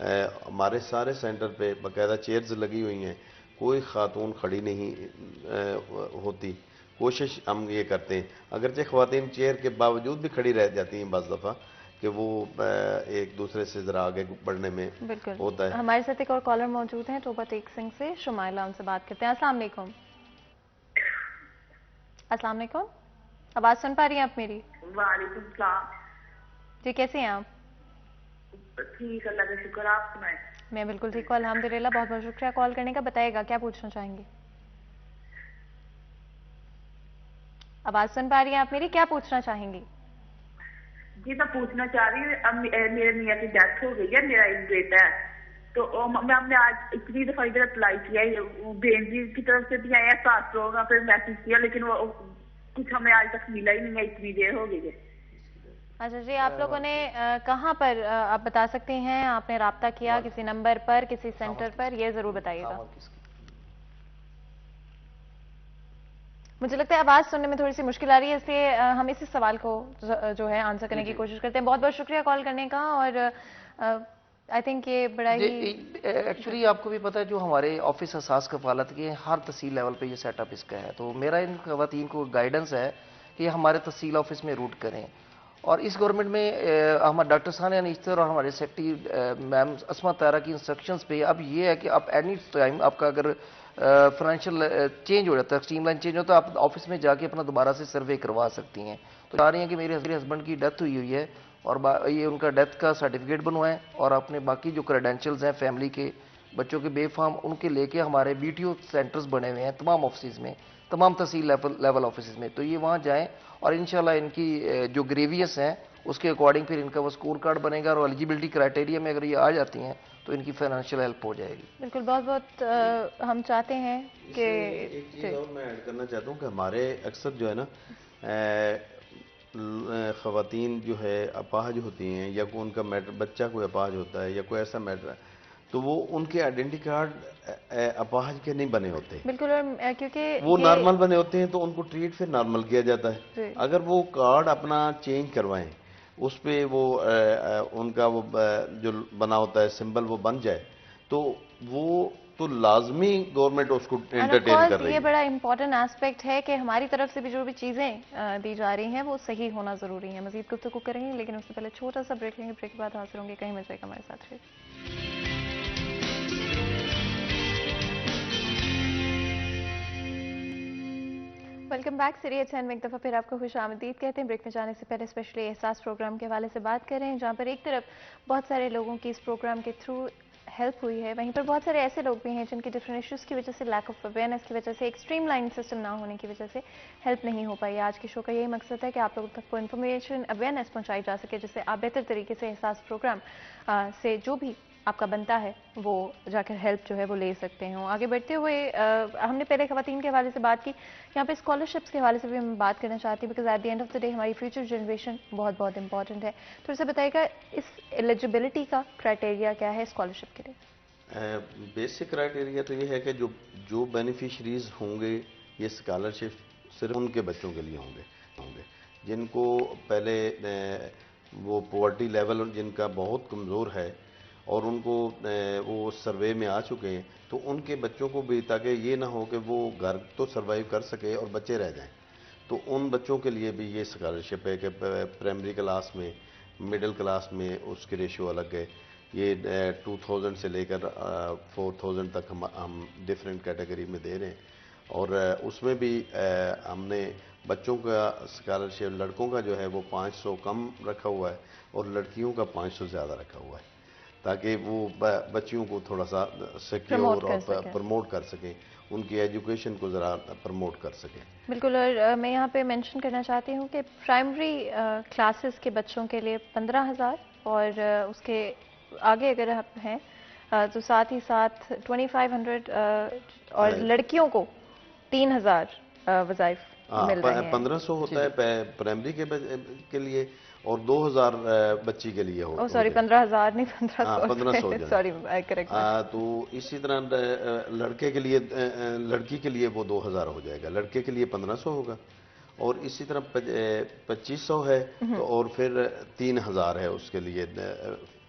Speaker 4: ہمارے سارے سینٹر پہ باقاعدہ چیئرز لگی ہوئی ہیں، کوئی خاتون کھڑی نہیں ہوتی. کوشش ہم یہ کرتے ہیں، اگرچہ خواتین چیئر کے باوجود بھی کھڑی رہ جاتی ہیں بعض دفعہ کہ وہ ایک دوسرے سے ذرا آگے بڑھنے میں
Speaker 1: بالکل
Speaker 4: ہوتا ہے.
Speaker 1: ہمارے ساتھ ایک اور کالر موجود ہیں ٹوبہ ٹیک سنگھ سے، شمائلہ، ان سے بات کرتے ہیں. السلام علیکم. السلام علیکم، آواز سن پا رہی ہیں آپ میری؟
Speaker 5: وعلیکم السلام.
Speaker 1: جی کیسے ہیں آپ؟
Speaker 5: ٹھیک، اللہ کا شکر. آپ سنائیں؟
Speaker 1: میں بالکل ٹھیک ہوں الحمدللہ. بہت بہت شکریہ کال کرنے کا. بتائیے گا کیا پوچھنا چاہیں گے؟ آواز سن پا رہی ہیں آپ میری؟ کیا پوچھنا چاہیں گی؟
Speaker 5: جی میں پوچھنا چاہ رہی ہوں، اب میرے میاں کی ڈیتھ ہو گئی ہے، میرا ایک بیٹا ہے، تو ہم نے آج اتنی دفعہ ادھر اپلائی کیا ہے، بینجی کی طرف سے بھی آیا ہے، ساسٹروں کا پھر میسج کیا، لیکن وہ کچھ ہمیں آج تک ملا ہی نہیں ہے، اتنی دیر ہو گئی ہے.
Speaker 1: اچھا جی، آپ لوگوں نے کہاں پر آپ بتا سکتے ہیں آپ نے رابطہ کیا؟ کسی نمبر پر، کسی سینٹر پر؟ یہ ضرور بتائیے گا. مجھے لگتا ہے آواز سننے میں تھوڑی سی مشکل آ رہی ہے، اس لیے ہم اسی سوال کو جو ہے آنسر کرنے کی کوشش کرتے ہیں. بہت بہت شکریہ کال کرنے کا. اور آئی تھنک یہ بڑا ہی
Speaker 2: ایکچولی آپ کو بھی پتا ہے جو ہمارے آفس اساس کفالت کے ہر تحصیل لیول پہ یہ سیٹ اپ اس کا ہے، تو میرا ان خواتین کو گائیڈنس ہے کہ یہ ہمارے تحصیل آفس میں روٹ کریں. اور اس گورنمنٹ میں ہمارے ڈاکٹر ثانیہ نیشتر اور ہمارے سیکرٹری میم اسما طاہرہ کی انسٹرکشنز پہ اب یہ ہے کہ آپ اینی ٹائم آپ کا اگر فائنینشیل چینج ہو جاتا ہے، اسٹریم لائن چینج ہوتا ہے، آپ آفس میں جا کے اپنا دوبارہ سے سروے کروا سکتی ہیں. تو چاہ رہی ہیں کہ میرے ہسبینڈ کی ڈیتھ ہوئی ہے اور یہ ان کا ڈیتھ کا سرٹیفکیٹ بنوائیں اور اپنے باقی جو کریڈینشلز ہیں فیملی کے، بچوں کے بے فارم، ان کے لے کے ہمارے بی ٹی او سینٹرز بنے ہوئے ہیں تمام آفسز میں، تمام تحصیل لیول آفسز میں، تو یہ وہاں جائیں اور انشاءاللہ ان کی جو گریویس ہیں اس کے اکارڈنگ پھر ان کا وہ اسکور کارڈ بنے گا، اور ایلیجیبلٹی کرائٹیریا میں اگر یہ آ جاتی ہیں تو ان کی فائنینشیل ہیلپ ہو جائے گی.
Speaker 1: بالکل. بہت بہت ہم چاہتے ہیں کہ
Speaker 4: ایک چیز اور میں ایڈ کرنا چاہتا ہوں کہ ہمارے اکثر جو ہے نا خواتین جو ہے اپاہج ہوتی ہیں، یا کوئی ان کا میٹر بچہ کوئی اپاہج ہوتا ہے یا کوئی ایسا میٹر ہے، تو وہ ان کے آئیڈینٹی کارڈ اپاہج کے نہیں بنے ہوتے.
Speaker 1: بالکل. اور کیونکہ
Speaker 4: وہ نارمل بنے ہوتے ہیں تو ان کو ٹریٹ پھر نارمل کیا جاتا ہے. اگر وہ کارڈ اپنا چینج کروائیں، اس پہ وہ ان کا وہ جو بنا ہوتا ہے سمبل وہ بن جائے، تو وہ تو لازمی گورنمنٹ اس کو انٹرٹین کر رہی ہے.
Speaker 1: یہ بڑا امپورٹنٹ ایسپیکٹ ہے کہ ہماری طرف سے بھی جو بھی چیزیں دی جا رہی ہیں وہ صحیح ہونا ضروری ہے. مزید گفتگو کریں گے لیکن اس سے پہلے چھوٹا سا بریک لیں گے. بریک کے بعد حاضر ہوں گے. کہیں مزے کا ہمارے ساتھ رہے. Welcome back. سیری اچھا میں ایک دفعہ پھر آپ کو خوش آمدید کہتے ہیں. بریک میں جانے سے پہلے اسپیشلی احساس پروگرام کے حوالے سے بات کر رہے ہیں، جہاں پر ایک طرف بہت سارے لوگوں کی اس پروگرام کے تھرو ہیلپ ہوئی ہے، وہیں پر بہت سارے ایسے لوگ بھی ہیں جن کے ڈفرینٹ ایشوز کی وجہ سے، لیک آف اویئرنیس کی وجہ سے، ایک اسٹریم لائن سسٹم نہ ہونے کی وجہ سے ہیلپ نہیں ہو پائی. آج کے شو کا یہی مقصد ہے کہ آپ لوگوں تک کو انفارمیشن اویئرنیس پہنچائی جا سکے، جس سے آپ بہتر طریقے سے احساس پروگرام سے جو بھی آپ کا بنتا ہے وہ جا کر ہیلپ جو ہے وہ لے سکتے ہیں. آگے بڑھتے ہوئے ہم نے پہلے خواتین کے حوالے سے بات کی، یہاں پہ اسکالرشپس کے حوالے سے بھی ہم بات کرنا چاہتی ہیں، because at the end of the day ہماری فیوچر جنریشن بہت بہت امپورٹنٹ ہے. تھوڑا سا بتائیے گا اس ایلیجبلٹی کا کرائٹیریا کیا ہے اسکالرشپ کے لیے؟
Speaker 4: بیسک کرائٹیریا تو یہ ہے کہ جو بینیفیشریز ہوں گے یہ اسکالرشپ صرف ان کے بچوں کے لیے ہوں گے جن کو پہلے وہ پاورٹی لیول جن کا بہت کمزور ہے اور ان کو وہ سروے میں آ چکے ہیں، تو ان کے بچوں کو بھی، تاکہ یہ نہ ہو کہ وہ گھر تو سروائیو کر سکے اور بچے رہ جائیں، تو ان بچوں کے لیے بھی یہ اسکالرشپ ہے کہ پرائمری کلاس میں، مڈل کلاس میں اس کے ریشو الگ ہے. یہ 2000 سے لے کر 4000 تک ہم ڈفرینٹ کیٹیگری میں دے رہے ہیں. اور اس میں بھی ہم نے بچوں کا اسکالرشپ لڑکوں کا جو ہے وہ 500 کم رکھا ہوا ہے اور لڑکیوں کا 500 زیادہ رکھا ہوا ہے، تاکہ وہ بچیوں کو تھوڑا سا سیکیور اور پروموٹ کر سکیں، ان کی ایجوکیشن کو ذرا پروموٹ کر سکیں.
Speaker 1: بالکل. اور میں یہاں پہ مینشن کرنا چاہتی ہوں کہ پرائمری کلاسز کے بچوں کے لیے 15,000 اور اس کے آگے اگر آپ ہیں تو ساتھ ہی ساتھ 2500 اور لڑکیوں کو 3000 وظائف مل رہے ہیں.
Speaker 4: 1500 ہوتا ہے پرائمری کے لیے اور 2000 بچی کے لیے ہو.
Speaker 1: سوری 15,000 نہیں
Speaker 4: 1500
Speaker 1: سوری کریکٹ.
Speaker 4: تو اسی طرح لڑکے کے لیے، لڑکی کے لیے وہ 2000 ہو جائے گا، لڑکے کے لیے 1500 ہوگا، اور اسی طرح 2500 ہے اور پھر 3000 ہے اس کے لیے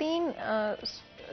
Speaker 1: 3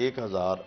Speaker 4: 1000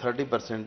Speaker 4: 30%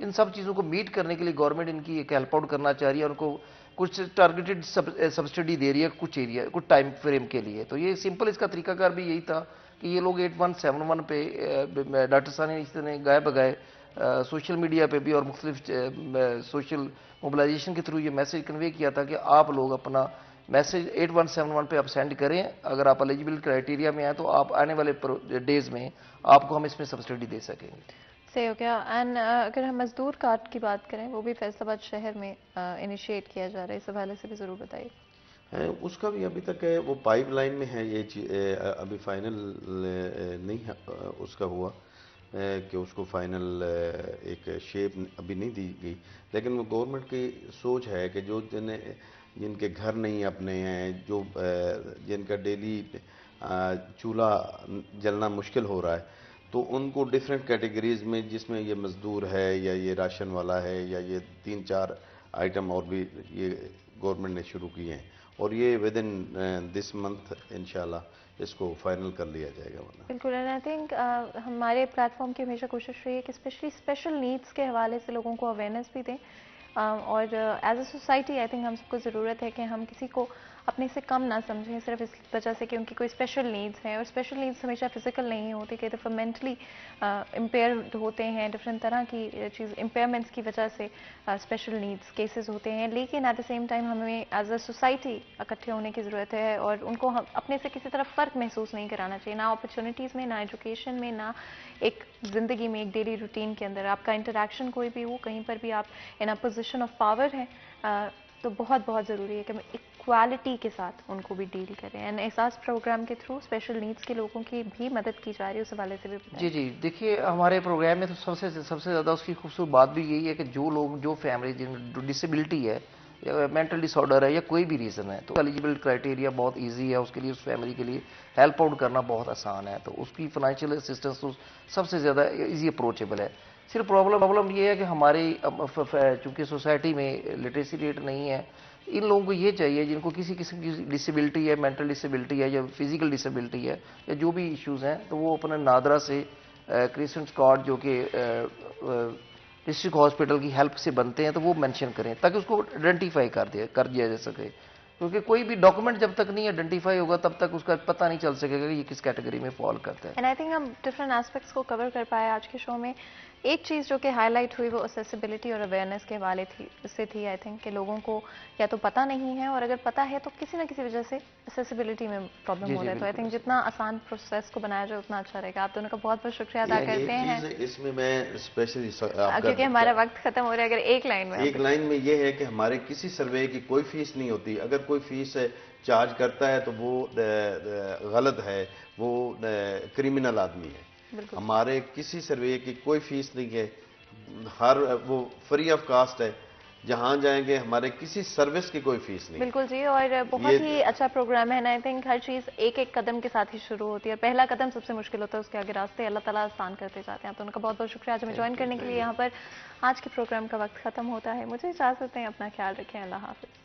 Speaker 2: ان سب چیزوں کو میٹ کرنے کے لیے گورنمنٹ ان کی ایک ہیلپ آؤٹ کرنا چاہ رہی ہے, ان کو کچھ ٹارگیٹڈ سبسڈی دے رہی ہے کچھ ایریا کچھ ٹائم فریم کے لیے. تو یہ سمپل اس کا طریقہ کار بھی یہی تھا کہ یہ لوگ 8171 پہ ڈاکٹر ثانی نے گائے بگائے سوشل میڈیا پہ بھی اور مختلف سوشل موبلائزیشن کے تھرو یہ میسج کنوے کیا تھا کہ آپ لوگ اپنا میسج 8171 پہ آپ سینڈ کریں, اگر آپ ایلیجبل کرائٹیریا میں ہیں تو آپ آنے والے ڈیز میں آپ کو ہم اس میں سبسڈی دے سکیں گے.
Speaker 1: صحیح ہو گیا. اینڈ اگر ہم مزدور کارڈ کی بات کریں, وہ بھی فیصل آباد شہر میں انیشیٹ کیا جا رہا ہے, اس حوالے سے بھی ضرور بتائیے.
Speaker 4: اس کا بھی ابھی تک وہ پائپ لائن میں ہے, یہ ابھی فائنل نہیں اس کا ہوا کہ اس کو فائنل ایک شیپ ابھی نہیں دی گئی, لیکن وہ گورنمنٹ کی سوچ ہے کہ جو جن کے گھر نہیں اپنے ہیں, جو جن کا ڈیلی چولہا جلنا مشکل ہو رہا ہے, تو ان کو ڈیفرنٹ کیٹیگریز میں, جس میں یہ مزدور ہے یا یہ راشن والا ہے یا یہ 3-4 آئٹم اور بھی یہ گورنمنٹ نے شروع کیے ہیں, اور یہ ود ان دس منتھ انشاءاللہ اس کو فائنل کر لیا جائے گا.
Speaker 1: بالکل. اینڈ آئی تھنک ہمارے پلیٹ فارم کی ہمیشہ کوشش رہی ہے کہ اسپیشل نیڈس کے حوالے سے لوگوں کو اویئرنیس بھی دیں, اور as a society I think ہم سب کو ضرورت ہے کہ ہم کسی کو اپنے سے کم نہ سمجھیں صرف اس وجہ سے کہ ان کی کوئی اسپیشل نیڈس ہیں, اور اسپیشل نیڈس ہمیشہ فزیکل نہیں ہوتی, کئی دفعہ مینٹلی امپیئرڈ ہوتے ہیں, ڈفرینٹ طرح کی چیز امپیئرمنٹس کی وجہ سے اسپیشل نیڈس کیسز ہوتے ہیں. لیکن ایٹ دا سیم ٹائم ہمیں ایز اے سوسائٹی اکٹھے ہونے کی ضرورت ہے, اور ان کو اپنے سے کسی طرف فرق محسوس نہیں کرانا چاہیے, نہ اپرچونیٹیز میں, نہ ایجوکیشن میں, نہ ایک زندگی میں, ایک ڈیلی روٹین کے اندر. آپ کا انٹریکشن کوئی بھی ہو, کہیں پر بھی آپ ان اے پوزیشن آف پاور ہیں, تو بہت بہت ضروری ہے کہ ہم ایکوالٹی کے ساتھ ان کو بھی ڈیل کریں. اینڈ احساس پروگرام کے تھرو اسپیشل نیڈس کے لوگوں کی بھی مدد کی جا رہی ہے, اس حوالے سے بھی بتائیں.
Speaker 2: جی دیکھیے ہمارے پروگرام میں تو سب سے زیادہ اس کی خوبصورت بات بھی یہی ہے کہ جو لوگ جو فیملی جن ڈسیبلٹی ہے یا مینٹل ڈس آرڈر ہے یا کوئی بھی ریزن ہے, تو ایلیجبل کرائٹیریا بہت ایزی ہے اس کے لیے, اس فیملی کے لیے ہیلپ آؤٹ کرنا بہت آسان ہے, تو اس کی فائنینشیل اسسٹنس تو سب سے زیادہ ایزی اپروچیبل ہے. صرف پرابلم یہ ہے کہ ہماری چونکہ سوسائٹی میں لٹریسی ریٹ نہیں ہے, ان لوگوں کو یہ چاہیے جن کو کسی قسم کی ڈسیبلٹی ہے, مینٹل ڈسیبلٹی ہے یا فزیکل ڈسیبلٹی ہے یا جو بھی ایشوز ہیں, تو وہ اپنے نادرا سے کرسچن کارڈ جو کہ ڈسٹرکٹ ہاسپٹل کی ہیلپ سے بنتے ہیں, تو وہ مینشن کریں تاکہ اس کو آئیڈینٹیفائی کر دیا جا سکے, کیونکہ کوئی بھی ڈاکومنٹ جب تک نہیں آئیڈینٹیفائی ہوگا تب تک اس کا پتہ نہیں چل سکے گا کہ یہ کس کیٹیگری میں فال کرتا ہے.
Speaker 1: اینڈ آئی تھنک ہم ڈفرینٹ ایسپیکٹس کو کور کر پائے آج کے شو میں. ایک چیز جو کہ ہائی لائٹ ہوئی وہ اسیسیبلٹی اور اویئرنیس کے حوالے سے تھی. آئی تھنک کہ لوگوں کو یا تو پتہ نہیں ہے, اور اگر پتہ ہے تو کسی نہ کسی وجہ سے اسیسیبلٹی میں پرابلم ہو رہا ہے. تو آئی تھنک جتنا آسان پروسیس کو بنایا جائے اتنا اچھا رہے گا. آپ دونوں کا بہت بہت شکریہ ادا کرتے ہیں.
Speaker 4: اس میں میں اسپیشلی
Speaker 1: کیونکہ ہمارا وقت ختم ہو رہا ہے, اگر ایک لائن میں
Speaker 4: یہ ہے کہ ہمارے کسی سروے کی کوئی فیس نہیں ہوتی. اگر کوئی فیس چارج کرتا ہے تو وہ غلط ہے, وہ کریمنل آدمی ہے. ہمارے کسی سروے کی کوئی فیس نہیں ہے, وہ فری آف کاسٹ ہے. جہاں جائیں گے ہمارے کسی سروس کی کوئی فیس نہیں.
Speaker 1: بالکل جی, اور بہت ہی اچھا پروگرام ہے. آئی تھنک ہر چیز ایک ایک قدم کے ساتھ ہی شروع ہوتی ہے, اور پہلا قدم سب سے مشکل ہوتا ہے, اس کے آگے راستے اللہ تعالیٰ آسان کرتے جاتے ہیں. تو ان کا بہت بہت شکریہ آج ہمیں جوائن کرنے کے لیے. یہاں پر آج کے پروگرام کا وقت ختم ہوتا ہے. مجھے اجازت دیں, اپنا خیال رکھیں. اللہ حافظ.